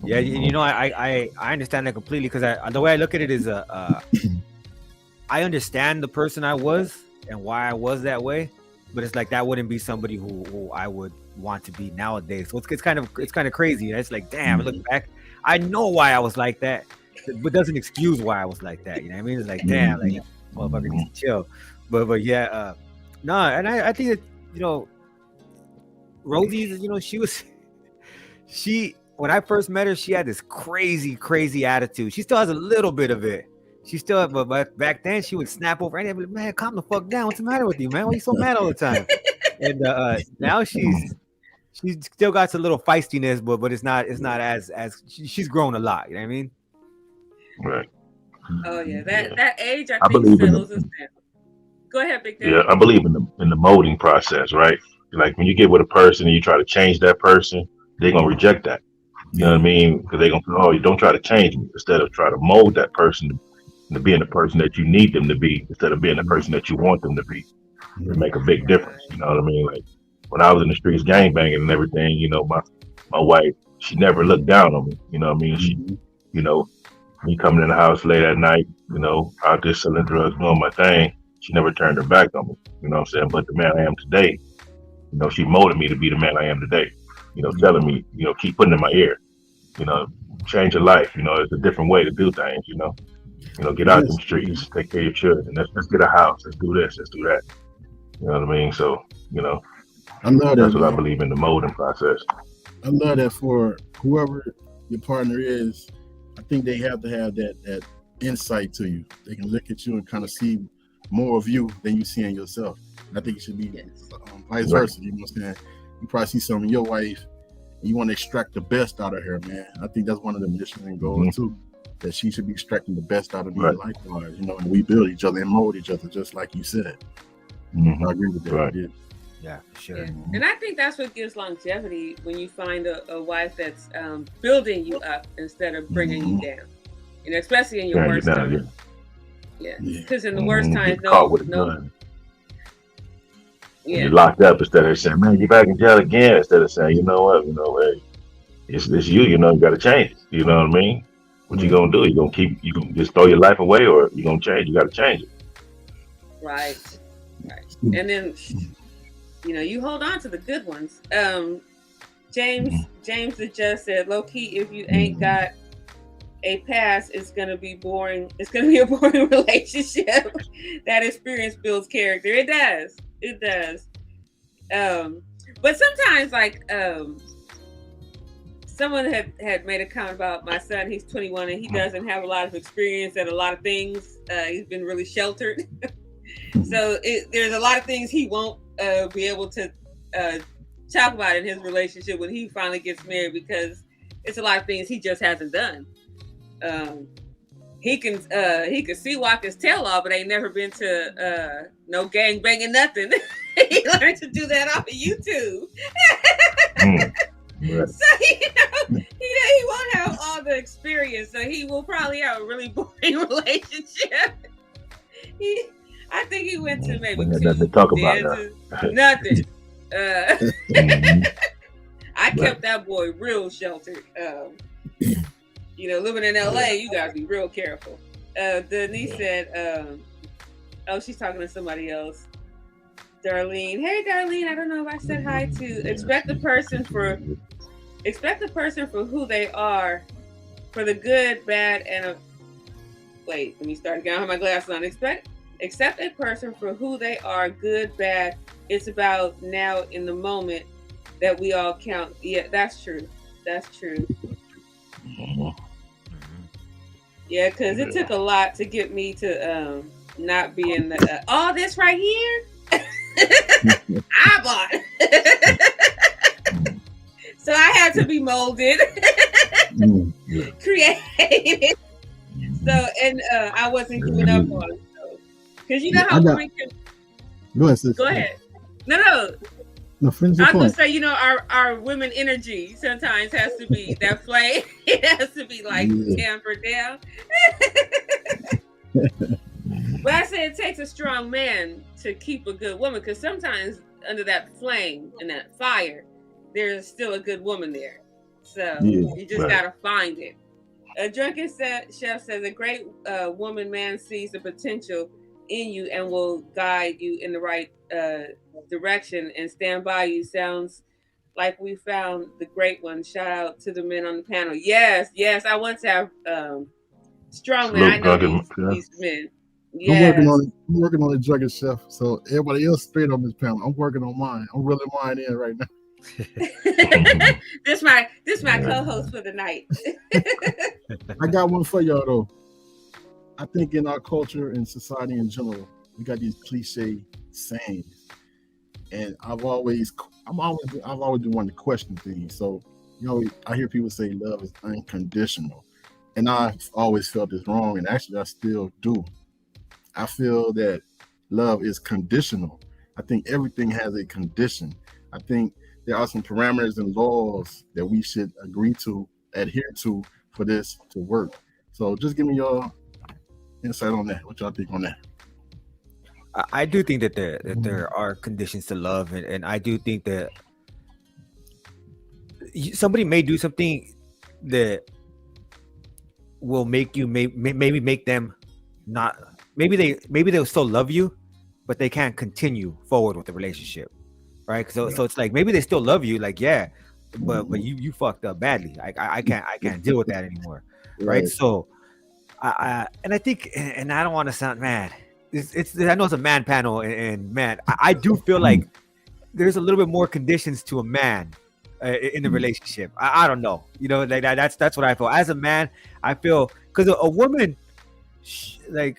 Yeah, I understand that completely, because the way I look at it is I understand the person I was and why I was that way, but it's like that wouldn't be somebody who I would want to be nowadays. So it's kind of crazy. It's like, damn, I look back, I know why I was like that, but doesn't excuse why I was like that. You know what I mean? It's like, damn, like, motherfucker needs to chill. But yeah, no, and I think that, Rosie's, she when I first met her, she had this crazy attitude. She still has a little bit of it. She still, but back then she would snap over and be like, man, calm the fuck down. What's the matter with you, man? Why are you so mad all the time? And now she's still got a little feistiness, but it's not as she's grown a lot. You know what I mean? Right. Oh yeah, that age I think settles us down. Go ahead, Big Daddy. Yeah, I believe in the molding process, right? Like when you get with a person and you try to change that person, they're gonna reject that. You know what I mean? Because they're gonna say, "Oh, you don't try to change me." Instead of try to mold that person to being the person that you need them to be, instead of being the person that you want them to be, it make a big difference. You know what I mean? Like when I was in the streets gangbanging and everything, my wife, she never looked down on me. You know what I mean? She, me coming in the house late at night, out there selling drugs, doing my thing, she never turned her back on me. You know what I'm saying? But the man I am today, she molded me to be the man I am today. Telling me, keep putting in my ear, change your life. It's a different way to do things. Get out them streets, take care of your children. Let's get a house. Let's do this. Let's do that. You know what I mean? So, I love that's that, what I man. believe in, the molding process. I love that for whoever your partner is. I think they have to have that insight to you. They can look at you and kind of see more of you than you see in yourself. And I think it should be vice versa. You know what I'm saying? You probably see something in your wife, and you want to extract the best out of her, man. I think that's one of the missions and goals too. That she should be extracting the best out of me, likewise. And we build each other and mold each other, just like you said. I agree with that. Right. Yeah, for sure. Yeah. And I think that's what gives longevity, when you find a wife that's building you up instead of bringing you down. Especially in your worst times. Yeah, because in the worst times, caught with a gun. Yeah, you're locked up, instead of saying, "Man, you're back in jail again," instead of saying, "You know what? Hey, it's you. You got to change it." You know what I mean? What you gonna do? You gonna just throw your life away, or you gonna change? You got to change it. Right. And then, you hold on to the good ones. James the Judge said, low key, if you ain't got a past, it's gonna be boring. It's gonna be a boring relationship. That experience builds character. It does. But sometimes, like, someone had made a comment about my son. He's 21 and he doesn't have a lot of experience at a lot of things. He's been really sheltered. So there's a lot of things he won't be able to talk about in his relationship when he finally gets married, because it's a lot of things he just hasn't done. He can see walk his tail off, but ain't never been to no gang banging nothing. He learned to do that off of YouTube. Right. So he won't have all the experience, so he will probably have a really boring relationship. I think he went to maybe 2 nothing to talk about nothing. I kept that boy real sheltered. Living in LA, you gotta be real careful. Denise said, she's talking to somebody else. Darlene, hey Darlene, I don't know if I said hi to. Expect the person for who they are, for the good, bad, and wait, let me start again. I have my glasses on. Accept a person for who they are, good, bad. It's about now in the moment that we all count. Yeah, that's true. Yeah, because it took a lot to get me to not be in the all this right here. I bought. So I had to be molded, created. So, and I wasn't giving up on it. Because you know how women can... Go ahead, sis. Go ahead. No. No, finish I your was gonna point. say, you know, our women energy sometimes has to be that flame. It has to be like Yeah. tampered down. But I say it takes a strong man to keep a good woman, because sometimes under that flame and that fire, there's still a good woman there. So Yeah. you just Right. gotta find it. A drunken chef says a great woman man sees the potential in you and will guide you in the right direction and stand by you. Sounds like we found the great one. Shout out to the men on the panel. Yes, yes, I want to have strong men. I Salute, know drunken. Yeah. these men. I'm working Yes. on it. I'm working on the drunken chef. So everybody else straight on this panel. I'm working on mine. I'm reeling mine in right now. this my co-host for the night. I got one for y'all though. I think in our culture and society in general, we got these cliche sayings, and I've always been wanting to question things. So, you know, I hear people say love is unconditional, and I've always felt this wrong, and actually I still do. I feel that love is conditional. I think everything has a condition. I think there are some parameters and laws that we should agree to, adhere to, for this to work. So just give me your insight on that. What y'all think on that? I do think that there are conditions to love, and I do think that somebody may do something that will make you maybe make them not, maybe they'll still love you, but they can't continue forward with the relationship, right? So it's like maybe they still love you, like, yeah, but you fucked up badly. I can't deal with that anymore, right? So I think, and I don't want to sound mad. It's I know it's a man panel, and man, I do feel like there's a little bit more conditions to a man in the relationship. I don't know, you know, like that's what I feel. As a man, I feel, because a woman, she'll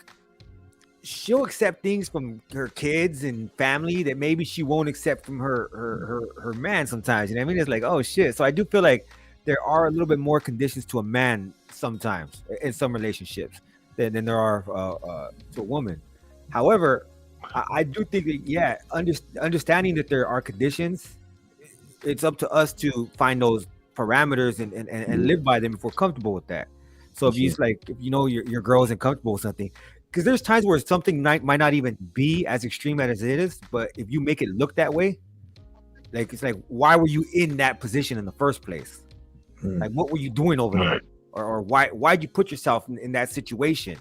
accept things from her kids and family that maybe she won't accept from her man sometimes. You know what I mean? It's like, oh shit. So I do feel like there are a little bit more conditions to a man sometimes in some relationships than there are to a woman. However, I do think that, yeah, understanding that there are conditions, it's up to us to find those parameters and live by them if we're comfortable with that. So if if you know your girl isn't comfortable with something, because there's times where something might not even be as extreme as it is, but if you make it look that way, like, it's like, why were you in that position in the first place? Like, what were you doing over there? Or why'd you put yourself in that situation?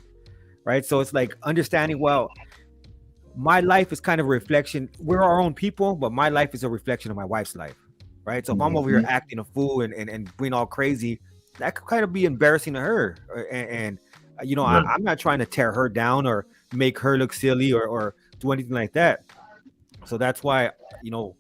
Right? So it's like understanding, well, my life is kind of a reflection. We're our own people, but my life is a reflection of my wife's life. Right? So if I'm over here acting a fool and being all crazy, that could kind of be embarrassing to her. And you know, I'm not trying to tear her down or make her look silly or do anything like that. So that's why, you know,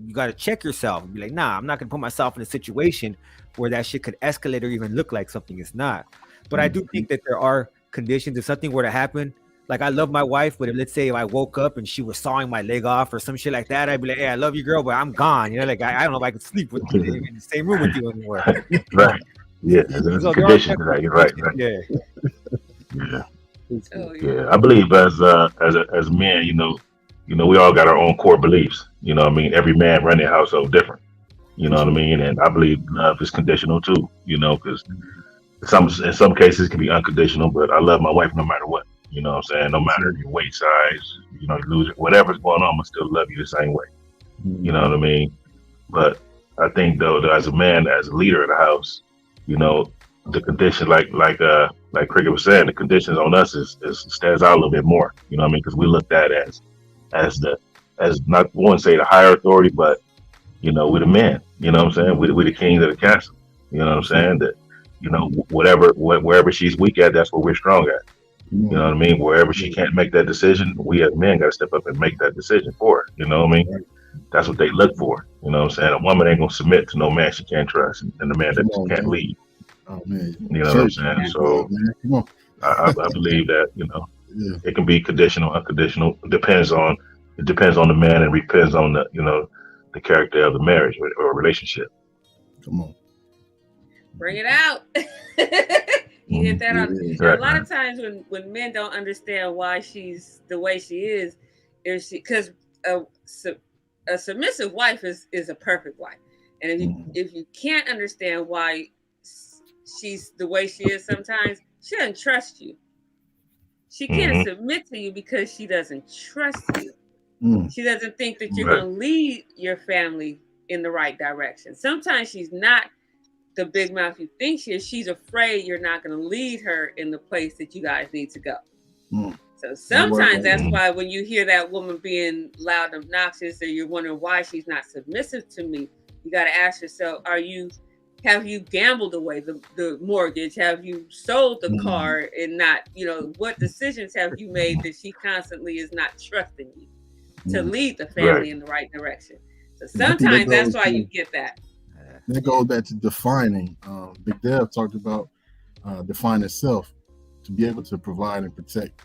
you got to check yourself and be like, nah, I'm not going to put myself in a situation where that shit could escalate or even look like something it's not. But I do think that there are conditions. If something were to happen, like, I love my wife, but let's say if I woke up and she was sawing my leg off or some shit like that, I'd be like, hey, I love you, girl, but I'm gone. You know, like, I don't know if I could sleep with you in the same room with you anymore. Right. Yeah. There's So conditions to that. You're right. Yeah. Yeah. Oh, Yeah. I believe as men, you know, we all got our own core beliefs. You know what I mean? Every man run their household different. You know what I mean? And I believe love is conditional too, you know, because in some cases it can be unconditional, but I love my wife no matter what. You know what I'm saying? No matter your weight size, you know, you lose it, whatever's going on, I'm gonna still love you the same way. You know what I mean? But I think though, that as a man, as a leader of the house, you know, the condition, like Cricket was saying, the conditions on us is stands out a little bit more. You know what I mean? Because we looked at as not, I won't say the higher authority, but, you know, we're the men. You know what I'm saying? We're the kings of the castle. You know what I'm saying? That, you know, wherever she's weak at, that's where we're strong at. You know what I mean? Wherever she can't make that decision, we as men got to step up and make that decision for her. You know what I mean? That's what they look for. You know what I'm saying? A woman ain't gonna submit to no man she can't trust, and the man that can't lead. Oh man, you know what I'm saying? So I believe that, you know, it can be conditional, unconditional. It depends on the man, and depends on the, you know, the character of the marriage or relationship. Come on, bring it out. You hit that on. A lot of times when men don't understand why she's the way she is because a submissive wife is a perfect wife. And if you can't understand why she's the way she is sometimes, she doesn't trust you. She can't submit to you because she doesn't trust you. She doesn't think that you're going to lead your family in the right direction. Sometimes she's not the big mouth you think she is. She's afraid you're not going to lead her in the place that you guys need to go. So sometimes that's why when you hear that woman being loud and obnoxious, or you're wondering why she's not submissive to me, you got to ask yourself, have you gambled away the mortgage? Have you sold the car and not, what decisions have you made that she constantly is not trusting you to lead the family in the right direction? So sometimes that's why you get that. That goes back to defining. Big Dev talked about defining self to be able to provide and protect.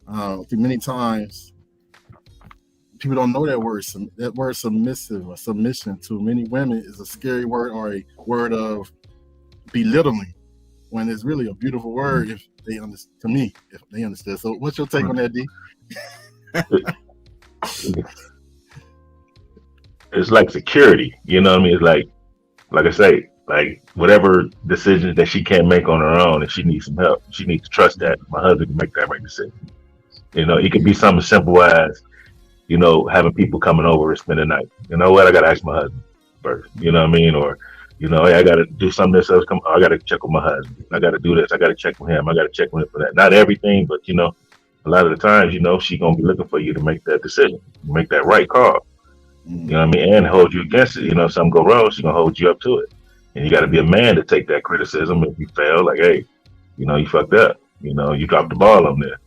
I think many times people don't know that word. That word submissive or submission to many women is a scary word, or a word of belittling, when it's really a beautiful word if they understand. To me, if they understand. So, what's your take on that, D? It's like security. You know what I mean? It's like I say, like whatever decisions that she can't make on her own, and she needs some help, she needs to trust that my husband can make that right decision. It could be something simple as, having people coming over and spend the night. You know what? I got to ask my husband first. You know what I mean? Or, hey, I got to do something this else. I got to check with my husband. I got to do this. I got to check with him. I got to check with him for that. Not everything, but, a lot of the times, she's going to be looking for you to make that decision, make that right call. You know what I mean? And hold you against it. If something go wrong, she's going to hold you up to it. And you got to be a man to take that criticism if you fail. Like, hey, you fucked up. You dropped the ball on there.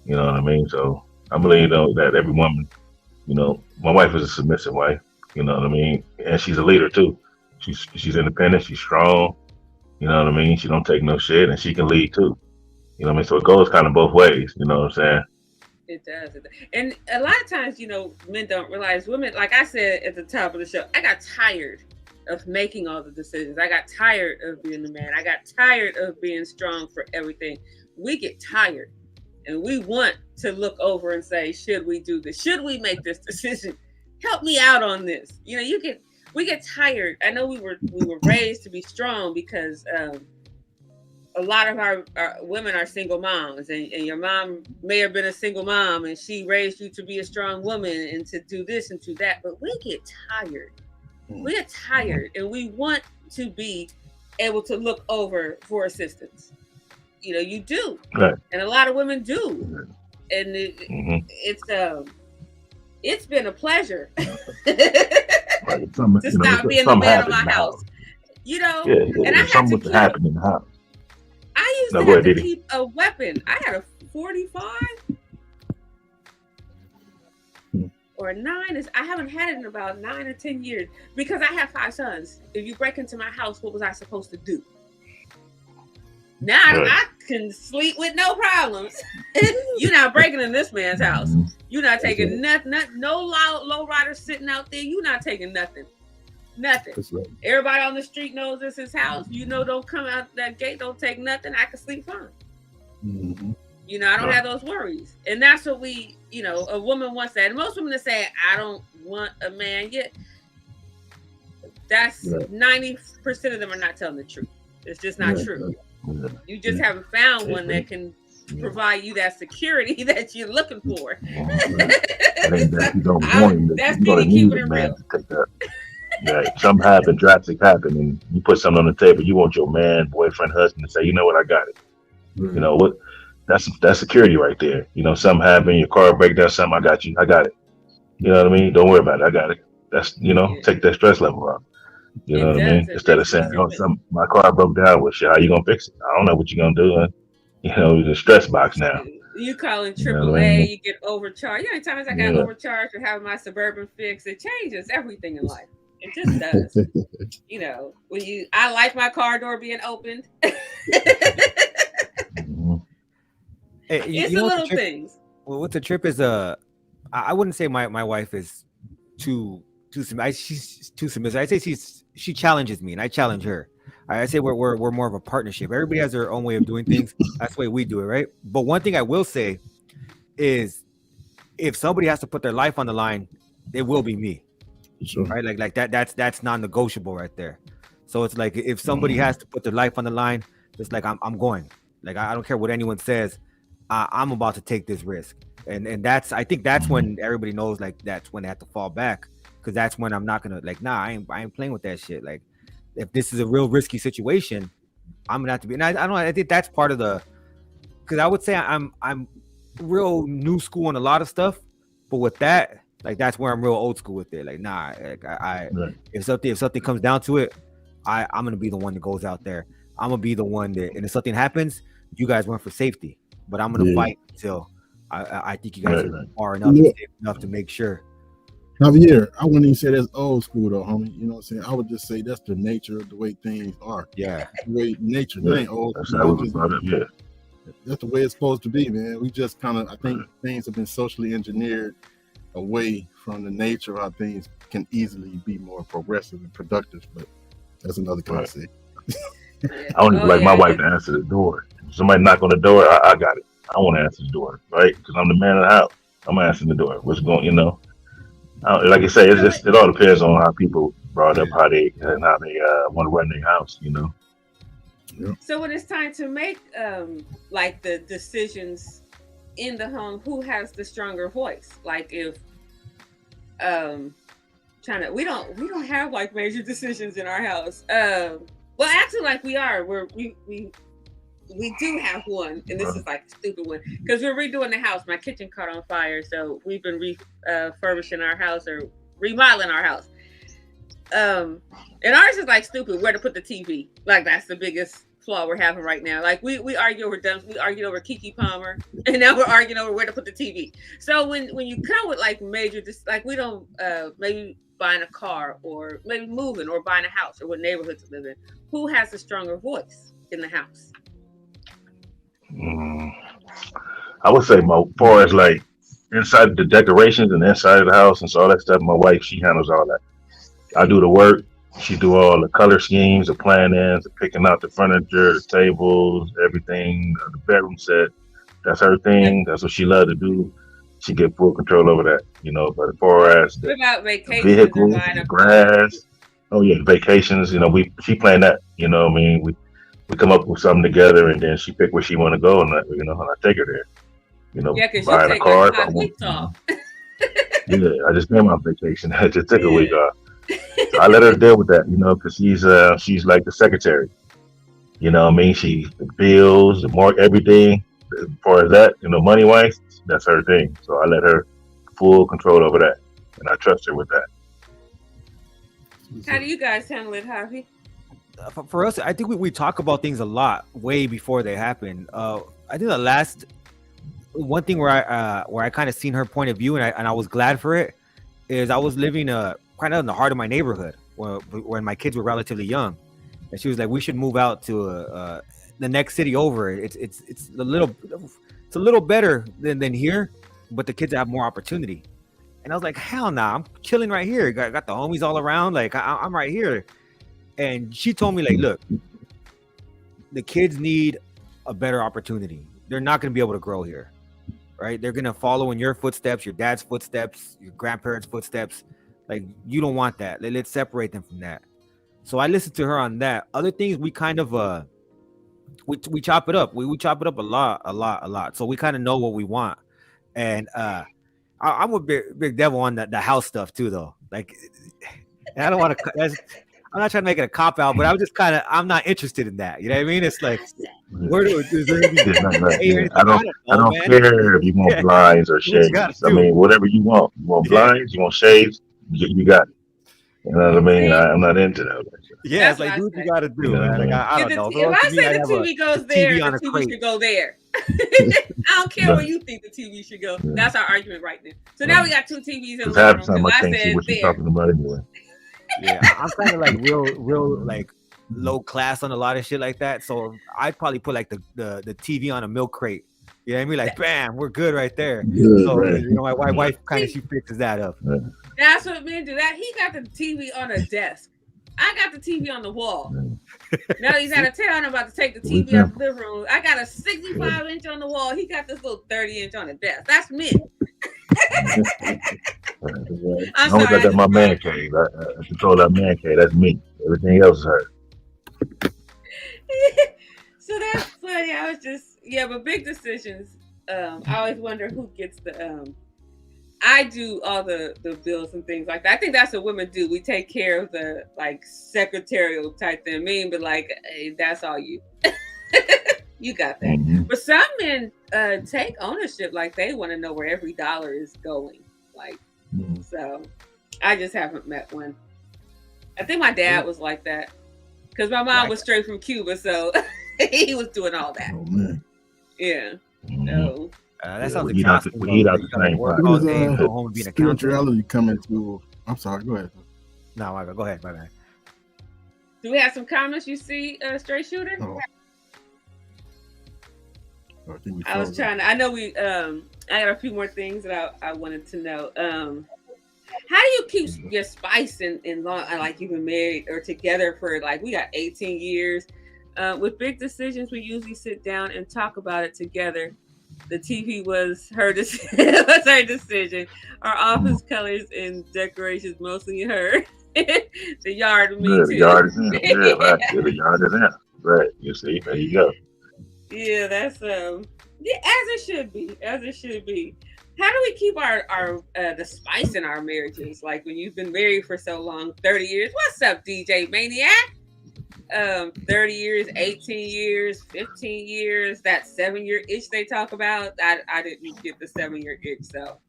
You know what I mean? So I believe, that every woman, my wife is a submissive wife. You know what I mean? And she's a leader too. She's independent. She's strong. You know what I mean? She don't take no shit, and she can lead too. You know what I mean? So it goes kind of both ways. You know what I'm saying? It does. And a lot of times, men don't realize women, like I said at the top of the show, I got tired of making all the decisions. I got tired of being the man. I got tired of being strong for everything. We get tired. And we want to look over and say, should we do this? Should we make this decision? Help me out on this. We get tired. I know we were raised to be strong because a lot of our women are single moms, and your mom may have been a single mom, and she raised you to be a strong woman and to do this and to that. But we get tired. We get tired, and we want to be able to look over for assistance. You do, right. And a lot of women do, and it's been a pleasure to stop being the man of my house. And I had to happen in the house. I used to have to keep a weapon. I had a 45 or a 9. I haven't had it in about 9 or 10 years because I have 5 sons. If you break into my house, what was I supposed to do? Now I can sleep with no problems. You're not breaking in this man's house. You're not taking nothing. No low rider sitting out there. You're not taking nothing. Nothing. Everybody on the street knows this is his house. Don't come out that gate. Don't take nothing. I can sleep fine. I don't have those worries. And that's what a woman wants that. And most women that say, I don't want a man yet. That's 90% of them are not telling the truth. It's just not true. You just haven't found one that can provide you that security that you're looking for. That's me keeping it real. Right. Something happened, drastic happened, and you put something on the table. You want your man, boyfriend, husband to say, you know what, I got it. What? That's security right there. Something happened, your car break down, something, I got you. I got it. You know what I mean? Don't worry about it. I got it. That's take that stress level off. You know what I mean? Instead of saying, my car broke down, well, shit, how you gonna fix it? I don't know what you're gonna do. The stress box now. You calling AAA, you get overcharged. How many times I got overcharged for having my Suburban fixed? It changes everything in life. It just does. I like my car door being opened. It's the little things. Well, what the trip is, I wouldn't say my wife is too submissive. She's too submissive. I say she challenges me, and I challenge her. I say we're more of a partnership. Everybody has their own way of doing things. That's the way we do it, right? But one thing I will say is, if somebody has to put their life on the line, it will be me. Sure. Right? Like that's non-negotiable right there. So it's like if somebody has to put their life on the line, it's like I'm going. Like I don't care what anyone says, I'm about to take this risk. And I think that's when everybody knows, like that's when they have to fall back, because that's when I'm not gonna like, nah, I ain't playing with that shit. Like if this is a real risky situation, I'm gonna have to be. And I think that's part of the, because I would say I'm real new school on a lot of stuff, but with that, like that's where I'm real old school with it. Like nah, like Right. if something comes down to it, I'm gonna be the one that goes out there. I'm gonna be the one that, and if something happens, you guys went for safety, but I'm gonna fight until I think you guys are far enough, safe enough to make sure. Javier, I wouldn't even say that's old school though, homie. You know what I'm saying? I would just say that's the nature of the way things are. Yeah. The way nature, Yeah. that ain't old That's school. how we brought up. Yeah. That's the way it's supposed to be, man. We just kind of, I think things have been socially engineered away from the nature of how things can easily be more progressive and productive, but that's another concept. I don't even like my wife to answer the door. If somebody knock on the door, I got it. I want to answer the door, right? Because I'm the man of the house. I'm answering the door. What's going, like I say, it all depends on how people brought up, how they want to run their house, Yeah. So when it's time to make like the decisions in the home, who has the stronger voice? Like if we don't have like major decisions in our house. Well, actually, like we are. We do have one, and this is like a stupid one, because we're redoing the house. My kitchen caught on fire, so we've been refurbishing our house or remodeling our house. And ours is like stupid, where to put the TV. Like that's the biggest flaw we're having right now. Like we argue over dumps, we argued over Kiki Palmer, and now we're arguing over where to put the TV. So when you come with like major, like we don't maybe buying a car or maybe moving or buying a house or what neighborhood to live in, who has a stronger voice in the house? I would say, as far as like inside the decorations and inside of the house and so all that stuff, my wife, she handles all that. I do the work. She do all the color schemes, the plannings, the picking out the furniture, the tables, everything, the bedroom set. That's her thing. That's what she loves to do. She get full control over that, But as far as What about vacations? vehicles, the grass, vacations, she planned that. I mean, we come up with something together, and then she pick where she want to go, and I take her there. Yeah, because buying you a take car. like 5 weeks off. Yeah, I just came on vacation. I just took a week off. So I let her deal with that, because she's like the secretary. What I mean? She the bills, the more everything. As far as that, money wise, that's her thing. So I let her full control over that, and I trust her with that. How do you guys handle it, Javi? For us, I think we talk about things a lot way before they happen. I think the last one thing where I kind of seen her point of view, and I was glad for it, is I was living kind of in the heart of my neighborhood when my kids were relatively young, and she was like, we should move out to the next city over. It's a little better than here, but the kids have more opportunity. And I was like, hell nah, I'm chilling right here. Got the homies all around. Like I'm right here. And she told me, like, look, the kids need a better opportunity. They're not going to be able to grow here, right? They're going to follow in your footsteps, your dad's footsteps, your grandparents' footsteps. Like, you don't want that. Let's separate them from that. So I listened to her on that. Other things, we kind of we chop it up. We chop it up a lot. So we kind of know what we want. And I'm a big devil on the house stuff too, though. Like, I don't want to. I'm not trying to make it a cop out, but I'm not interested in that. You know what I mean? It's like, where is there I don't care if you want blinds or shades. I mean, whatever you want. You want blinds, you want shades, you got it. You know what I mean? I'm not into that. Yeah, it's like, do what you got to do, man. Like, I don't know. If I say the TV goes there, the TV should go there. I don't care where you think the TV should go. That's our argument right now. So now we got 2 TVs in the half the time room. I can't see what you're talking about anyway. Yeah, I'm kind of like real like low class on a lot of shit like that. So I'd probably put like the TV on a milk crate. You know what I mean? Like, bam, we're good right there. Yeah, so right. My wife kind of she fixes that up. That's what men do. That he got the TV on a desk. I got the TV on the wall. Now he's out of town. I'm about to take the TV out of the living room. I got a 65-inch on the wall. He got this little 30-inch on the desk. That's men. As I'm long as I sorry. got my man cave, I control that man cave. That's me. Everything else is her. So that's funny. I was just but big decisions. I always wonder who gets the. I do all the bills and things like that. I think that's what women do. We take care of the like secretarial type thing. Me, but like, hey, that's all you. You got that. Mm-hmm. But some men take ownership. Like they want to know where every dollar is going. Like, so I just haven't met one. I think my dad was like that because my mom was straight from Cuba, so he was doing all that. Oh man. Yeah. Mm-hmm. So that sounds we eat out exhausting. the same Work pot. all day, go home and be an accountant. Spirituality coming to. I'm sorry. Go ahead. No, go ahead, my man. Do we have some comments? You see, straight shooter? Oh. I was trying to. I know we. I got a few more things that I wanted to know. How do you keep your spice in long? Like you've been married or together for like we got 18 years. With big decisions, we usually sit down and talk about it together. The TV was her decision. Our office colors and decorations mostly her. The yard, me too. The yard is in. Yeah, right. Yeah, the yard is in. Right. You see, there you go. Yeah, that's as it should be. As it should be. How do we keep our the spice in our marriages? Like when you've been married for so long, 30 years. What's up, DJ Maniac? 30 years, 18 years, 15 years, that 7-year itch they talk about. I didn't get the 7-year itch. So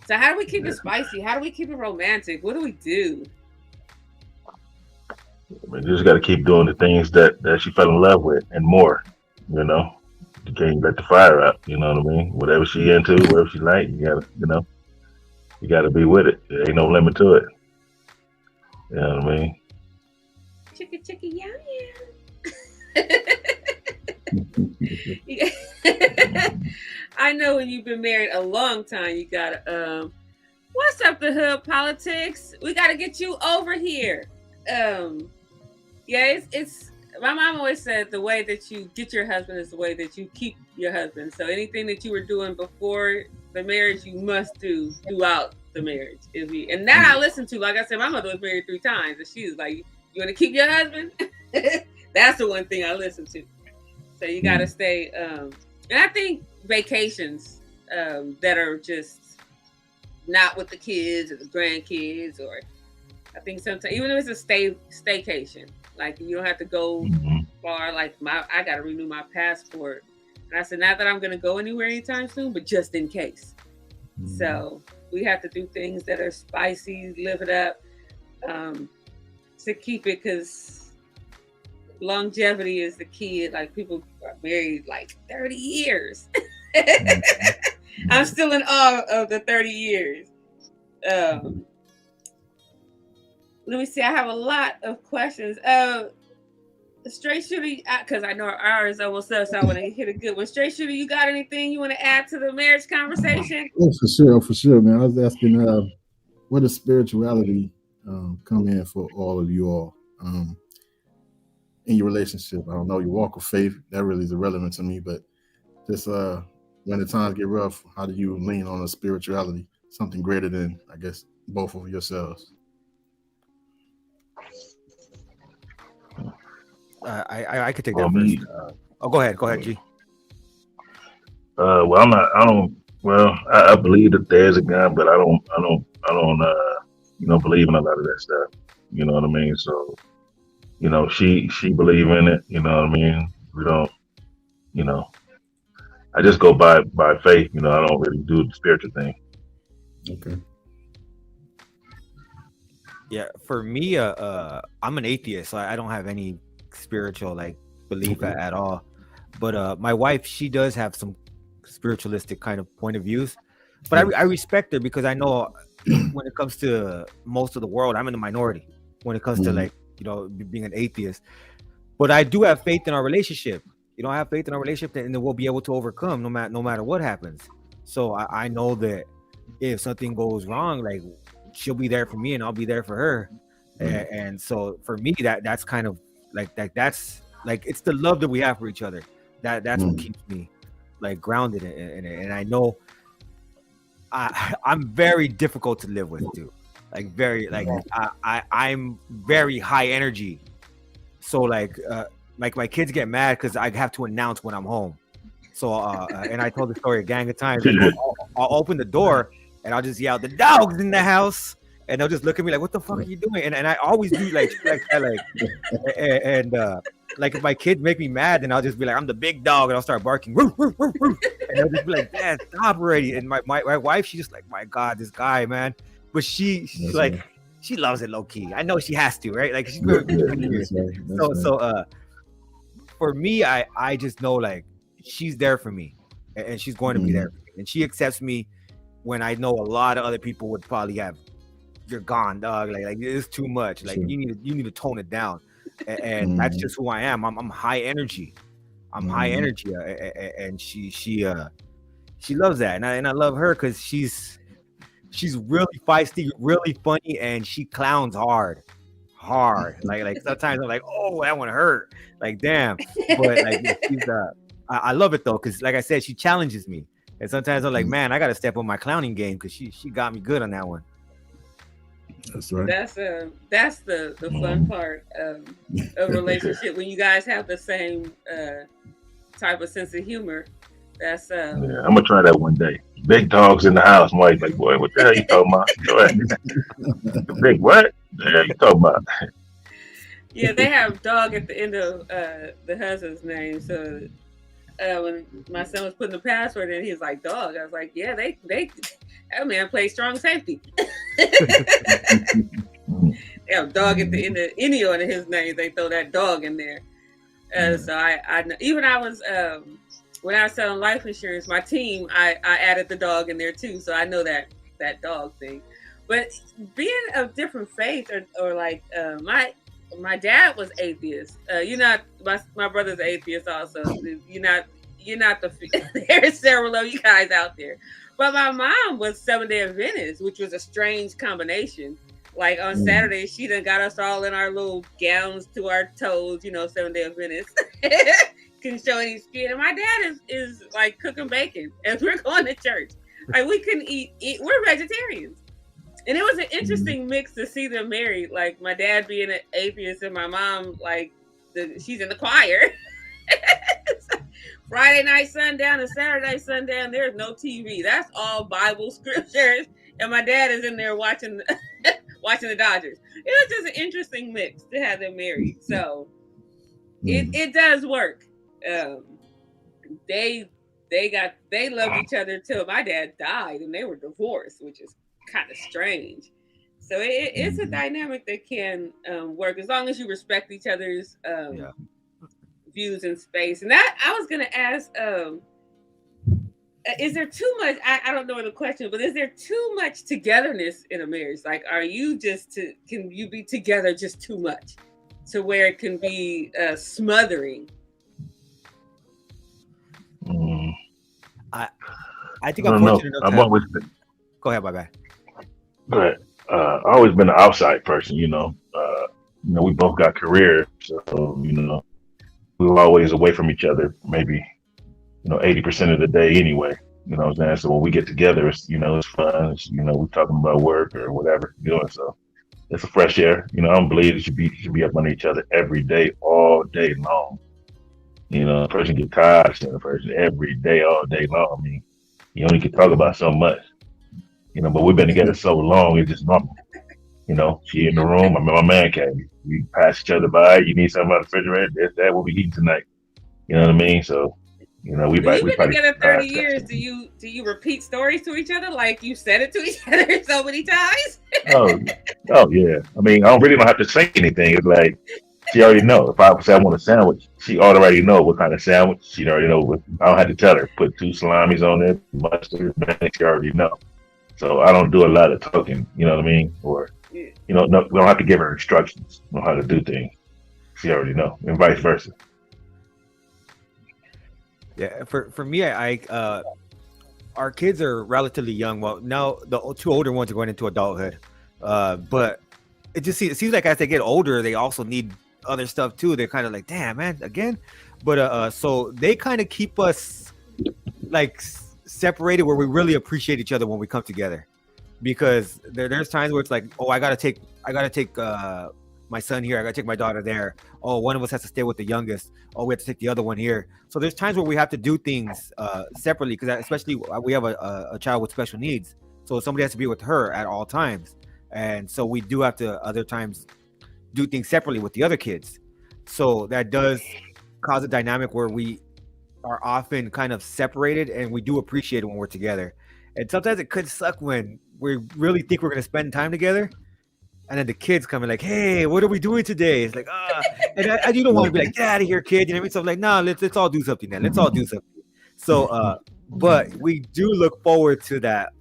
so how do we keep it spicy? How do we keep it romantic? What do we do? I mean, you just got to keep doing the things that she fell in love with and more. You know, you can't let the fire out. You know what I mean? Whatever she into, whatever she like, you gotta be with it. There ain't no limit to it. You know what I mean? Chicka yeah. I know when you've been married a long time, you gotta what's up the hood politics? We gotta get you over here. It's my mom always said the way that you get your husband is the way that you keep your husband. So anything that you were doing before the marriage, you must do throughout the marriage. And that I listened to, like I said, my mother was married 3 times, and she was like, "You want to keep your husband?" That's the one thing I listened to. So you got to stay. And I think vacations that are just not with the kids or the grandkids, or I think sometimes even if it's a staycation, like you don't have to go far. Like I got to renew my passport, and I said not that I'm going to go anywhere anytime soon, but just in case. So we have to do things that are spicy, live it up, to keep it, because longevity is the key. Like people are married like 30 years. I'm still in awe of the 30 years. Let me see. I have a lot of questions. Straight shooter, because I know ours is almost up, so I want to hit a good one. Straight shooter, you got anything you want to add to the marriage conversation? Oh, for sure, man. I was asking, where does spirituality come in for all of you all in your relationship? I don't know, your walk of faith, that really is irrelevant to me, but just when the times get rough, how do you lean on a spirituality, something greater than, I guess, both of yourselves? I could take that first. Go ahead, G. I believe that there's a God, but I don't believe in a lot of that stuff. You know what I mean? So, she believe in it. You know what I mean? We don't. I just go by faith. I don't really do the spiritual thing. Okay. Yeah, for me, I'm an atheist, so I don't have any spiritual belief at all. But my wife, she does have some spiritualistic kind of point of views. But I respect her, because I know when it comes to most of the world, I'm in the minority when it comes to being an atheist. But I do have faith in our relationship. I have faith in our relationship, and then we'll be able to overcome no matter what happens. So I know that if something goes wrong, she'll be there for me and I'll be there for her. And so for me, that's kind of that's it's the love that we have for each other. That's what keeps me grounded in it. And I know I'm very difficult to live with too. Like very like I'm very high energy. So like my kids get mad because I have to announce when I'm home. So and I told the story a gang of times. Like, I'll open the door and I'll just yell, "The dog's in the house," and they'll just look at me like, "What the fuck are you doing?" And I always do like that, like and like if my kids make me mad, then I'll just be like, "I'm the big dog," and I'll start barking, "Roof, roof, roof, roof." And they'll just be like, "Dad, stop already." And my wife, she's just like, "My God, this guy, man." But she's like, right. She loves it low key. I know she has to, right? Like she's so for me, I just know like she's there for me, and she's going to be there for me, and she accepts me when I know a lot of other people would probably have, "You're gone, dog. Like it's too much. Like you need to tone it down." And that's just who I am. I'm high energy. I'm high energy, and she loves that, and I love her because she's really feisty, really funny, and she clowns hard. Like sometimes I'm like, "Oh, that one hurt." Like damn, but like she's I love it though, because like I said, she challenges me, and sometimes I'm like, "Man, I got to step on my clowning game," because she got me good on that one. That's right. That's the fun part of a relationship when you guys have the same type of sense of humor. That's I'm gonna try that one day. Big dogs in the house. My wife's like, "Boy, what the hell you talking about?" Go ahead. Big what? The hell you talking about? Yeah, they have dog at the end of the husband's name. So when my son was putting the password in, he was like, "Dog." I was like, "Yeah, they that man plays strong safety." They have dog at the end of any one of his names. They throw that dog in there. So I even I was when I was selling life insurance, my team I added the dog in there too. So I know that dog thing. But being of different faith or like my dad was atheist. My brother's atheist also. You're not there's several of you guys out there. But my mom was Seventh-day Adventist, which was a strange combination. Like on Saturday, she done got us all in our little gowns to our toes, Seventh-day Adventist. Couldn't show any skin. And my dad is like cooking bacon as we're going to church. Like we couldn't eat. We're vegetarians. And it was an interesting mix to see them married. Like my dad being an atheist and my mom, like she's in the choir. Friday night sundown and Saturday sundown, there's no TV. That's all Bible scriptures. And my dad is in there watching the Dodgers. It was just an interesting mix to have them married. So it does work. They loved each other till my dad died and they were divorced, which is kind of strange. So it's a dynamic that can work as long as you respect each other's views in space. And that I was going to ask, is there too much? I don't know the question, but is there too much togetherness in a marriage? Like, are you can you be together just too much to where it can be smothering? I think I'm fortunate enough. I've always been. Go ahead, bye. Go ahead. I've always been an outside person. We both got careers, so we were always away from each other. Maybe 80% of the day anyway. You know what I'm saying? So when we get together, it's it's fun. It's, we're talking about work or whatever we're doing. So it's a fresh air. I don't believe it should be up on each other every day, all day long. A person get tired of seeing a person every day, all day long. I mean, you only can talk about so much. But we've been together so long, it's just normal. She in the room, my man came. We pass each other by. You need something out of the refrigerator? That's that. What we eating tonight? You know what I mean? So, we've been together 30 years. Do you repeat stories to each other like you said it to each other so many times? oh yeah. I mean, I don't have to say anything. It's like she already know. If I say I want a sandwich, she already know what kind of sandwich. She already know. I don't have to tell her. Put 2 salamis on it, mustard. She already know. So I don't do a lot of talking. You know what I mean? Or no, we don't have to give her instructions on how to do things. She already know, and vice versa. Yeah, for me, our kids are relatively young. Well, now the 2 older ones are going into adulthood, but it seems like as they get older, they also need other stuff too. They're kind of like, damn man, again. But so they kind of keep us like separated where we really appreciate each other when we come together, because there's times where it's like, oh, I gotta take my son here, I gotta take my daughter there. Oh, one of us has to stay with the youngest. Oh, we have to take the other one here. So there's times where we have to do things separately, because especially we have a child with special needs, so somebody has to be with her at all times, and so we do have to other times do things separately with the other kids. So that does cause a dynamic where we are often kind of separated, and we do appreciate it when we're together. And sometimes it could suck when we really think we're going to spend time together, and then the kids come in like, hey, what are we doing today? It's like, and you don't want to be like, get out of here, kid. You know what I mean? So I'm like, nah, let's all do something then. Let's all do something. So, but we do look forward to that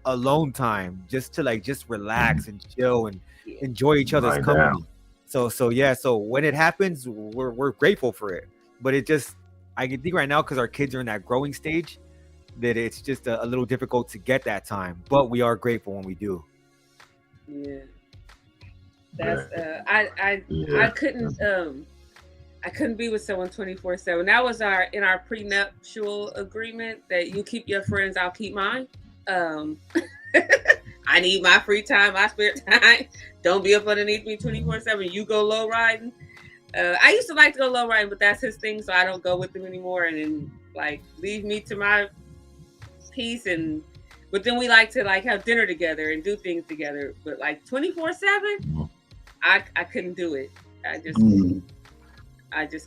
alone time, just to just relax and chill and enjoy each other's company. So yeah. So when it happens, we're grateful for it. But it just, I can think right now, because our kids are in that growing stage, that it's just a little difficult to get that time. But we are grateful when we do. Yeah. That's I couldn't be with someone 24/7. That was in our prenuptial agreement, that you keep your friends, I'll keep mine. I need my free time, my spare time. Don't be up underneath me 24/7. You go low riding. I used to like to go low riding, but that's his thing, so I don't go with him anymore. And then leave me to my peace. But then we like to have dinner together and do things together. But 24/7, I couldn't do it. I just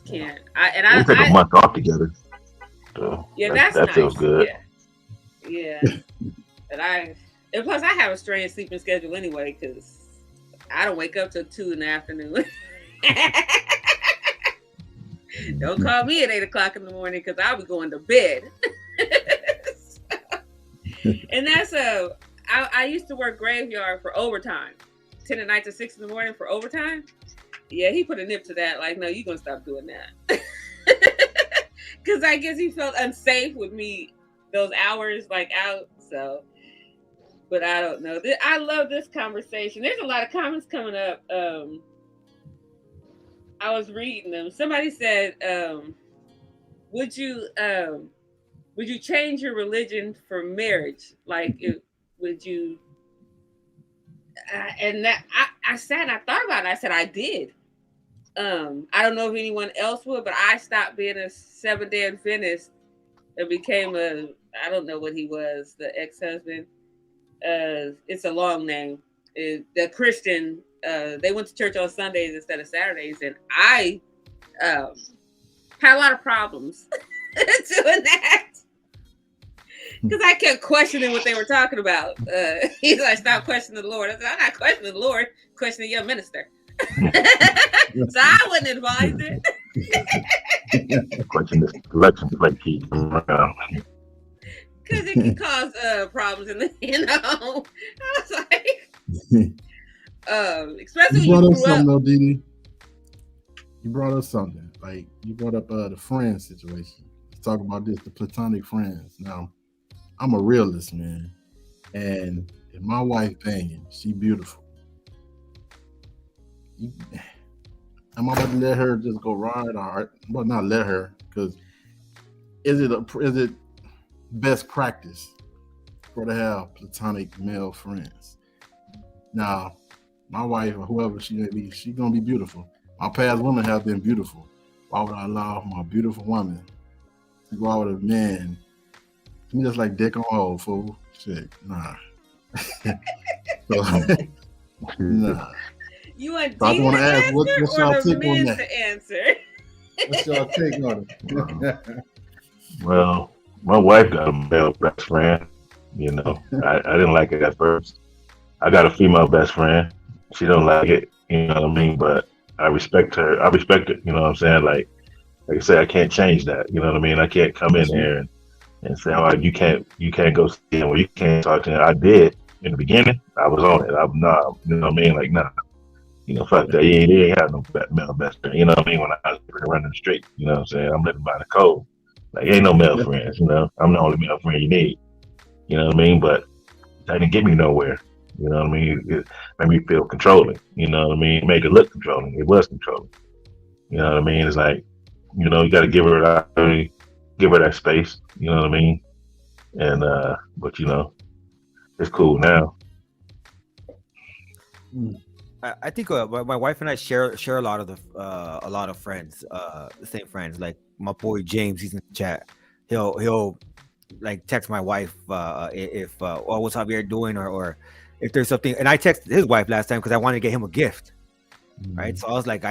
can't. We took a month off together. So yeah, that nice. Feels good. Yeah. And plus I have a strange sleeping schedule anyway, because I don't wake up till 2 in the afternoon. Don't call me at 8 o'clock in the morning, because I'll be going to bed. And that's I used to work graveyard for overtime, 10 at night to 6 in the morning for overtime. Yeah, he put a nip to that. No, you're gonna stop doing that. Because I guess he felt unsafe with me those hours out. So, but I don't know. I love this conversation. There's a lot of comments coming up. I was reading them. Somebody said, would you change your religion for marriage? Would you? And that I thought about it. I said I did. I don't know if anyone else would, but I stopped being a Seventh-day Adventist and became I don't know what he was, the ex-husband. It's a long name. The Christian. They went to church on Sundays instead of Saturdays, and I had a lot of problems doing that, because I kept questioning what they were talking about. He's like, stop questioning the Lord. I said, I'm not questioning the Lord, questioning your minister. So I wouldn't advise it. Question this election plate key. Because it can cause problems in the I was like, especially you brought when up something though, Didi. You brought up something. You brought up the friend situation. Let's talk about this, the platonic friends. Now, I'm a realist, man. And if my wife banging, she beautiful. Am I about to let her just go ride, or well, not let her? Because is it best practice for to have platonic male friends? Now, my wife or whoever she may be, she's gonna be beautiful. My past women have been beautiful. Why would I allow my beautiful woman to go out with a man? Me just like dick on hold, fool. Shit, nah. Nah. You want so I want to ask, what's y'all take on that? To answer. What's y'all take on it? Well, my wife got a male best friend. I didn't like it at first. I got a female best friend. She don't like it, you know what I mean? But I respect her. I respect it, you know what I'm saying? Like I said, I can't change that, you know what I mean? I can't come in here and say, oh, you can't go see him, or you can't talk to him. I did in the beginning. I was on it. I'm not, you know what I mean? Like, nah. Fuck that. You ain't have no male best friend. You know what I mean? When I was running the street, you know what I'm saying? I'm living by the code. Ain't no male friends, I'm the only male friend you need. You know what I mean? But that didn't get me nowhere. You know what I mean? It made me feel controlling. You know what I mean? It made it look controlling. It was controlling. You know what I mean? It's like, you got to give her that space. You know what I mean? And but it's cool now. I think my wife and I share a lot of friends, the same friends. Like my boy James, he's in the chat. He'll like text my wife if oh, what's Javier doing, or if there's something. And I texted his wife last time because I wanted to get him a gift, right? So I was like,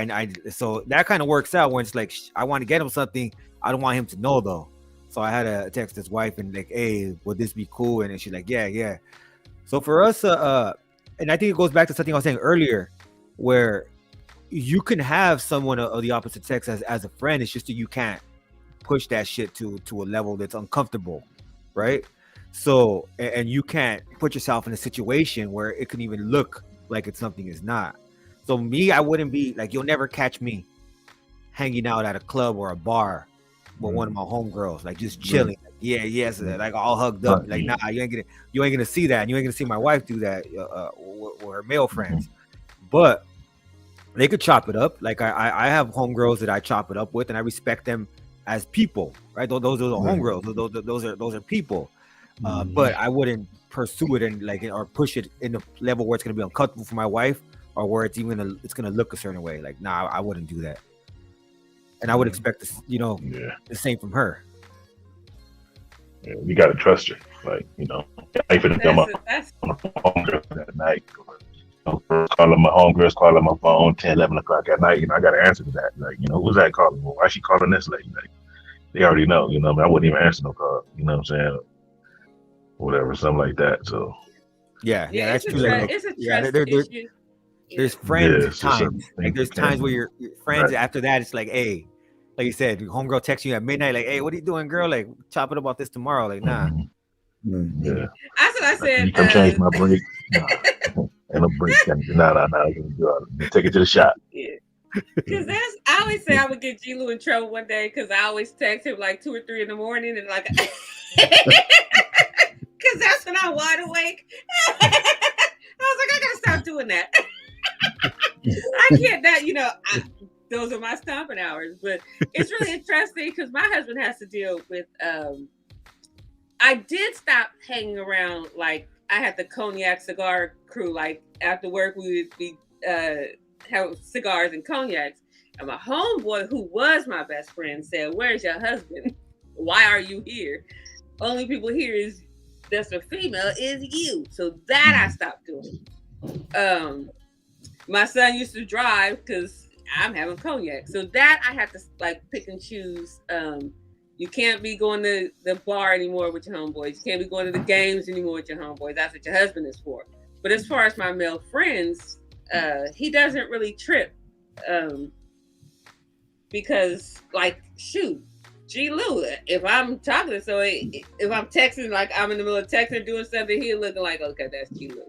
so that kind of works out when it's like I want to get him something. I don't want him to know though. So I had to text his wife and like, hey, would this be cool? And then she's like, yeah. So for us, and I think it goes back to something I was saying earlier, where you can have someone of the opposite sex as a friend. It's just that you can't push that shit to a level that's uncomfortable, right? So, and you can't put yourself in a situation where it can even look like it's something it's not. So me, I wouldn't be like, you'll never catch me hanging out at a club or a bar with one of my homegirls, like just chilling. Yes, like all hugged up. Like, nah, you ain't gonna see that. And you ain't gonna see my wife do that with her male friends. But they could chop it up. Like I have homegirls that I chop it up with, and I respect them as people, right? Those are the homegirls. Those are people. But I wouldn't pursue it and or push it in a level where it's gonna be uncomfortable for my wife, or where it's gonna look a certain way. Like, nah, I wouldn't do that. And I would expect this, the same from her. Yeah, you gotta trust her. Like, I ain't finna come up on the phone that night. Calling my homegirls, calling my phone 10, 11 o'clock at night. I gotta answer to that. Like, who's that calling? Well, why is she calling this late? Like, they already know. I wouldn't even answer no call. You know what I'm saying? Whatever, something like that. So. Yeah, that's true. It's a trust issue. There's friends times. Like there's times where your friends after that, it's like, hey, like you said, your homegirl texts you at midnight, like, hey, what are you doing, girl? Like, chop it about this tomorrow. Like, nah. Yeah. That's what I said. You come change my break. And a break. No. Take it to the shop. Yeah. Because I always say I would get G-Lew in trouble one day because I always text him like 2 or 3 in the morning and like, because that's when I'm wide awake. I was like, I gotta stop doing that. I can't those are my stomping hours, but it's really interesting because my husband has to deal with I did stop hanging around. Like I had the cognac cigar crew, like after work we would be have cigars and cognacs, and my homeboy, who was my best friend, said, where's your husband? Why are you here? Only people here that's a female is you. So that I stopped doing. My son used to drive because I'm having cognac. So that I have to pick and choose. You can't be going to the bar anymore with your homeboys. You can't be going to the games anymore with your homeboys. That's what your husband is for. But as far as my male friends, he doesn't really trip. Because G-Lew, if I'm talking to somebody, if I'm texting, like I'm in the middle of texting doing something, he's looking like, okay, that's G-Lew.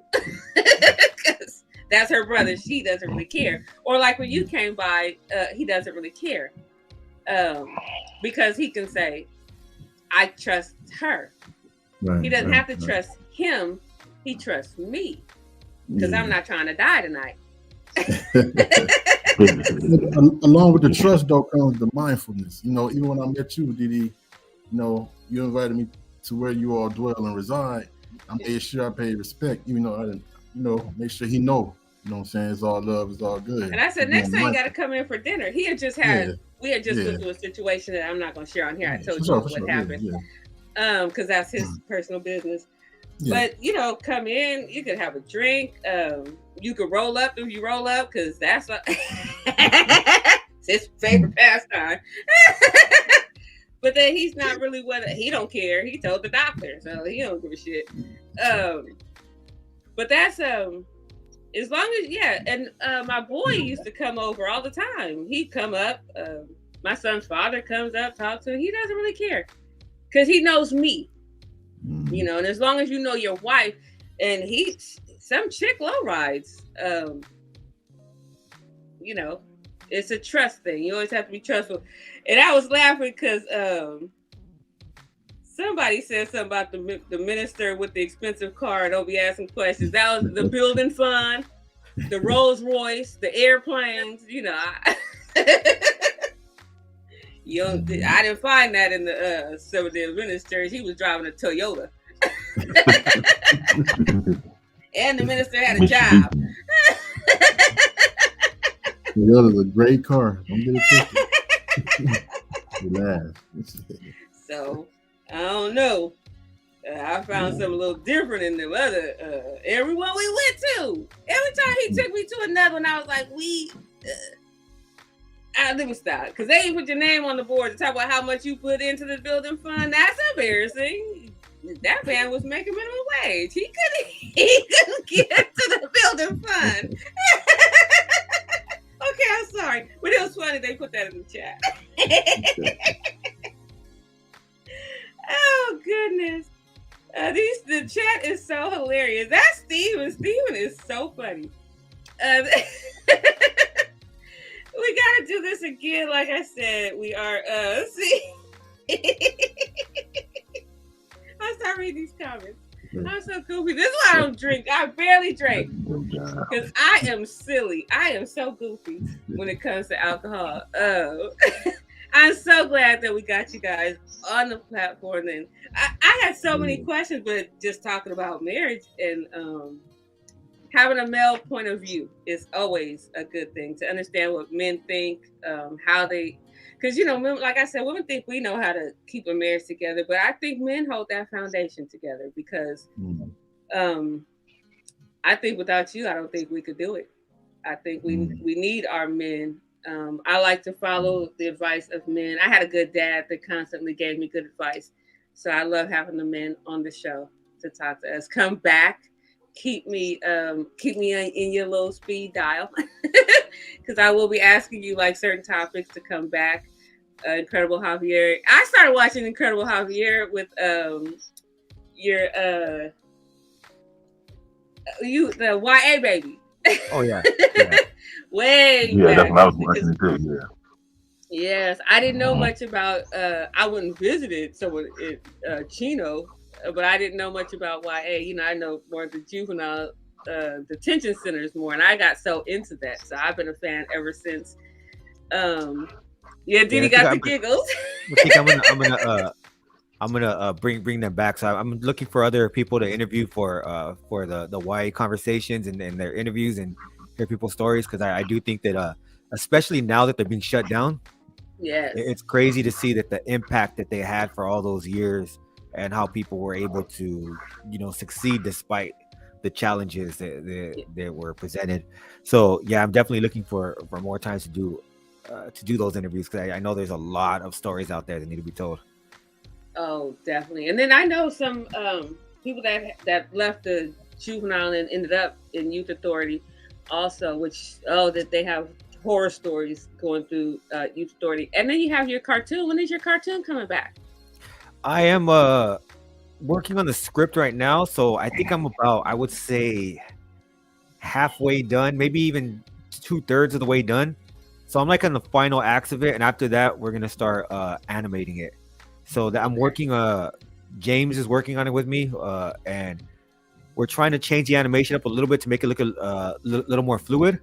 Because that's her brother. She doesn't really care. Or like when you came by, he doesn't really care. Because he can say, I trust her. Right, he doesn't have to trust him. He trusts me. Because I'm not trying to die tonight. Along with the trust, though, comes the mindfulness. Even when I met you, Didi, you invited me to where you all dwell and reside. I made sure I paid respect, even though I didn't, make sure he know. You know what I'm saying? It's all love, it's all good. And I said, next time you got to come in for dinner. He had just had, we had just been through a situation that I'm not going to share on here. I told you what happened. Because that's his personal business. Yeah. But, come in, you could have a drink. You could roll up if you roll up, because that's his favorite pastime. But then he's not really he don't care. He told the doctor, so he don't give a shit. But that's, as long as, and my boy used to come over all the time. He'd come up. My son's father comes up, talks to him. He doesn't really care because he knows me. And as long as you know your wife, and some chick low rides, it's a trust thing. You always have to be trustful. And I was laughing because somebody said something about the minister with the expensive car. Don't be asking questions. That was the building fund, the Rolls Royce, the airplanes. I didn't find that in the Seventh-day Adventist Church. He was driving a Toyota. And the minister had a job. Toyota's a great car. Don't get it twisted. So, I don't know. I found something a little different in them other everyone we went to. Every time he took me to another one, I was like, let me stop. Because they even put your name on the board to talk about how much you put into the building fund. That's embarrassing. That man was making minimum wage. He couldn't get to the building fund. Okay, I'm sorry. But it was funny they put that in the chat. Oh, goodness. The chat is so hilarious. That's Steven. Steven is so funny. We gotta do this again. Like I said, we are I'll start reading these comments. I'm so goofy. This is why I don't drink. I barely drink. Because I am silly. I am so goofy when it comes to alcohol. I'm so glad that we got you guys on the platform. And I had so many questions, but just talking about marriage and having a male point of view is always a good thing, to understand what men think, how they, because, like I said, women think we know how to keep a marriage together, but I think men hold that foundation together because I think without you, I don't think we could do it. I think we need our men. I like to follow the advice of men. I had a good dad that constantly gave me good advice. So I love having the men on the show to talk to us. Come back. Keep me in your little speed dial, because I will be asking you like certain topics to come back. Incredible Javier. I started watching Incredible Javier with the YA baby. Oh yeah. Way yeah, back. that's what I was watching it too. Yeah. Yes, I didn't know much about. I wouldn't visited someone in Chino. But I didn't know much about YA. I know more of the juvenile detention centers more, and I got so into that. So I've been a fan ever since. Didi got the giggles. I think I'm gonna bring them back. So I'm looking for other people to interview for the YA conversations and their interviews and hear people's stories, because I do think that especially now that they're being shut down, it's crazy to see that the impact that they had for all those years. And how people were able to, succeed despite the challenges that were presented. So yeah, I'm definitely looking for more times to do those interviews, because I know there's a lot of stories out there that need to be told. Oh, definitely. And then I know some people that left the juvenile and ended up in youth authority, also, that they have horror stories going through youth authority. And then you have your cartoon. When is your cartoon coming back? I am working on the script right now, so I think I'm about, I would say, halfway done, maybe even 2/3 of the way done. So I'm like on the final acts of it, and after that, we're gonna start animating it. So that I'm working. James is working on it with me, and we're trying to change the animation up a little bit to make it look a little more fluid.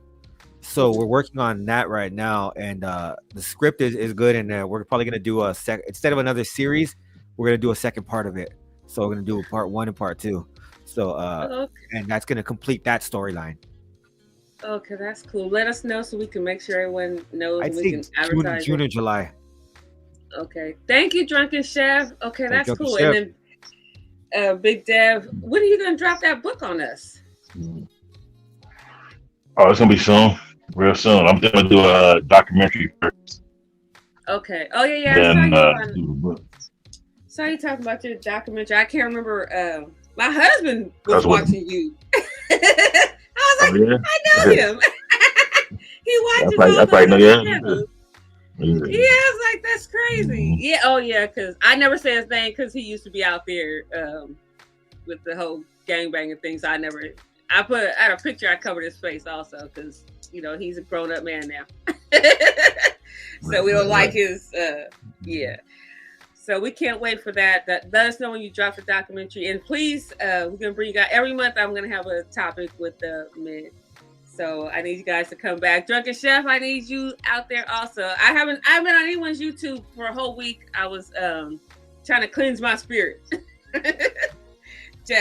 So we're working on that right now, and the script is good, and we're probably gonna do instead of another series. We're going to do a second part of it. So we're going to do a part 1 and part 2. So, and that's going to complete that storyline. Okay, that's cool. Let us know so we can make sure everyone knows. I'd we say can advertise June or July. Okay. Thank you, Drunken Chef. Okay, that's cool. Chef. And then Big Dev, when are you going to drop that book on us? Oh, it's going to be soon. Real soon. I'm going to do a documentary first. Okay. Oh, yeah. Then do the book. So you talking about your documentary? I can't remember. My husband was watching you. I was like, I know him. He watches all those channels. Yeah, I was like, that's crazy. Yeah, oh yeah, because I never say his name because he used to be out there with the whole gangbanging thing. So I had a picture. I covered his face also because he's a grown up man now. So we don't like his. So we can't wait for that. Let us know when you drop the documentary. And please, we're going to bring you guys every month. I'm going to have a topic with the men. So I need you guys to come back. Drunken Chef, I need you out there also. I've been on anyone's YouTube for a whole week. I was trying to cleanse my spirit.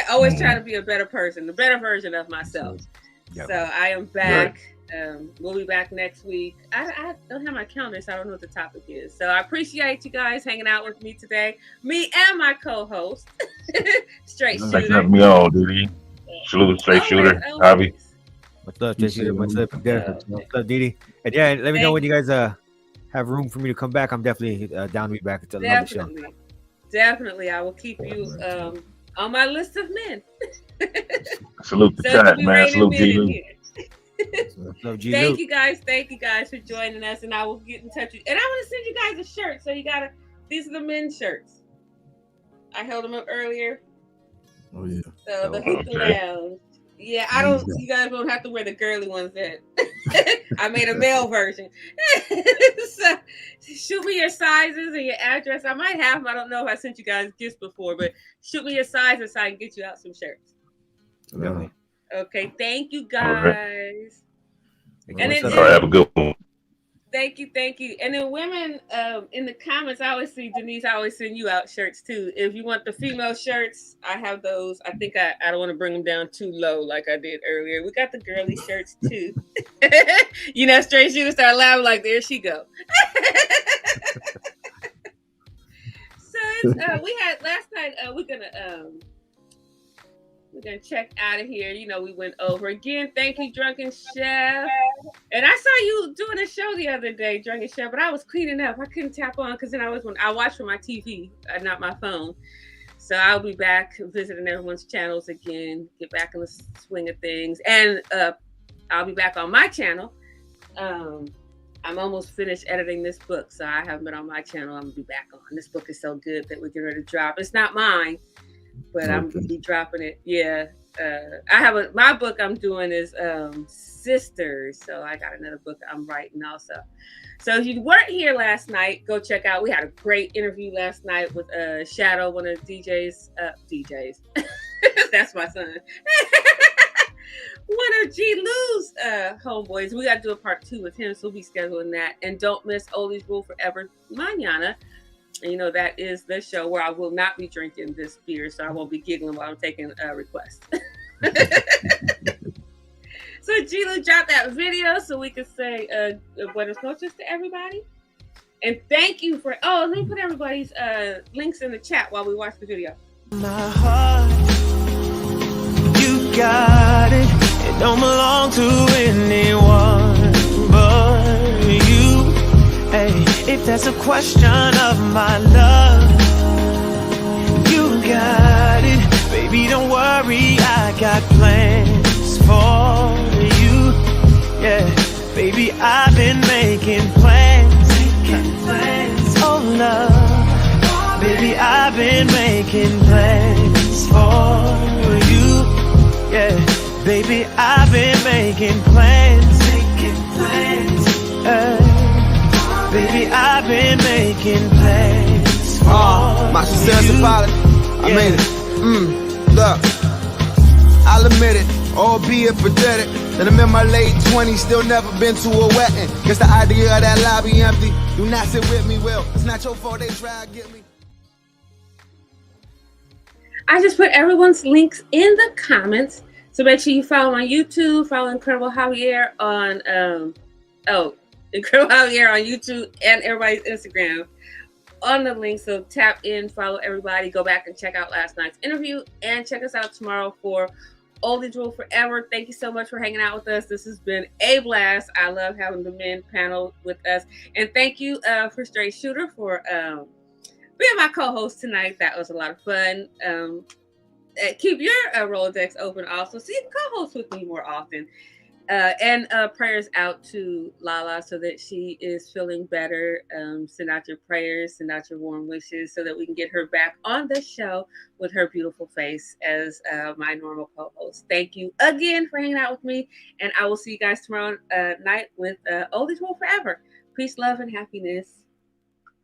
Always trying to be a better person, the better version of myself. Yep. So I am back. We'll be back next week. I don't have my calendar, so I don't know what the topic is. So I appreciate you guys hanging out with me today. Me and my co-host, Straight Shooter. Thanks for having me on, Didi. Salute, Straight Shooter. Javi. What's up, Straight Shooter? What's up, Didi? And yeah, let me know when you guys have room for me to come back. I'm definitely down to be back. It's a lovely show. Definitely. I will keep you on my list of men. Salute the chat, man. Salute G-Lew. Thank you guys for joining us, and I will get in touch with you. And I want to send you guys a shirt. So these are the men's shirts. I held them up earlier. Oh yeah. So the Hookah Lounge. Yeah, you guys won't have to wear the girly ones that I made a male version. So shoot me your sizes and your address. I might have them. I don't know if I sent you guys gifts before, but shoot me your sizes so I can get you out some shirts. Really? Okay, thank you guys. Right. And then, have a good one. Thank you. And then women, in the comments, I always see Denise. I always send you out shirts too. If you want the female shirts, I have those. I think I don't want to bring them down too low like I did earlier. We got the girly shirts too. Straight Shooter start laughing like there she go. So it's, we had last night. We're gonna check out of here. We went over again. Thank you, Drunken Chef. And I saw you doing a show the other day, Drunken Chef, but I was cleaning up. I couldn't tap on because then I watched from my TV, not my phone. So I'll be back visiting everyone's channels again, get back in the swing of things. And I'll be back on my channel. I'm almost finished editing this book, so I haven't been on my channel. I'm gonna be back on. This book is so good that we're getting ready to drop. It's not mine, but I'm gonna be dropping it. Yeah. I have my book I'm doing is Sisters. So I got another book I'm writing also. So if you weren't here last night, go check out. We had a great interview last night with Shadow, one of the DJs. That's my son. One of G-Lew's homeboys. We got to do a part 2 with him, so we'll be scheduling that. And don't miss Oldie's Rule Forever Mañana. And that is the show where I will not be drinking this beer, so I won't be giggling while I'm taking requests. So G-Lew dropped that video so we could say buenas noches to everybody. And thank you for, let me put everybody's links in the chat while we watch the video. My heart, you got it. It don't belong to anyone but you. Hey, if that's a question of my love, you got it. Baby, don't worry, I got plans for you. Yeah, baby, I've been making plans. Oh, love, baby, I've been making plans for you. Yeah, baby, I've been making plans. Baby, I've been making plans for my sincere apology. I made it. Look, I'll admit it, albeit pathetic, that I'm in my late 20s, still never been to a wedding. Guess the idea of that lobby empty. Do not sit with me, Will. It's not your fault they try to get me. I just put everyone's links in the comments. So make sure you follow my YouTube, follow Incredible Javier on Incredible Javier on YouTube and everybody's Instagram on the link. So tap in, follow everybody, go back and check out last night's interview, and check us out tomorrow for Oldie Rule Forever. Thank you so much for hanging out with us. This has been a blast. I love having the men panel with us. And thank you for Straight Shooter for being my co-host tonight. That was a lot of fun. Keep your Rolodex open also, so you can co-host with me more often. And prayers out to Lala so that she is feeling better. Send out your prayers, send out your warm wishes so that we can get her back on the show with her beautiful face as my normal co-host. Thank you again for hanging out with me, and I will see you guys tomorrow night with Oldie's Rule Forever. Peace, love, and happiness.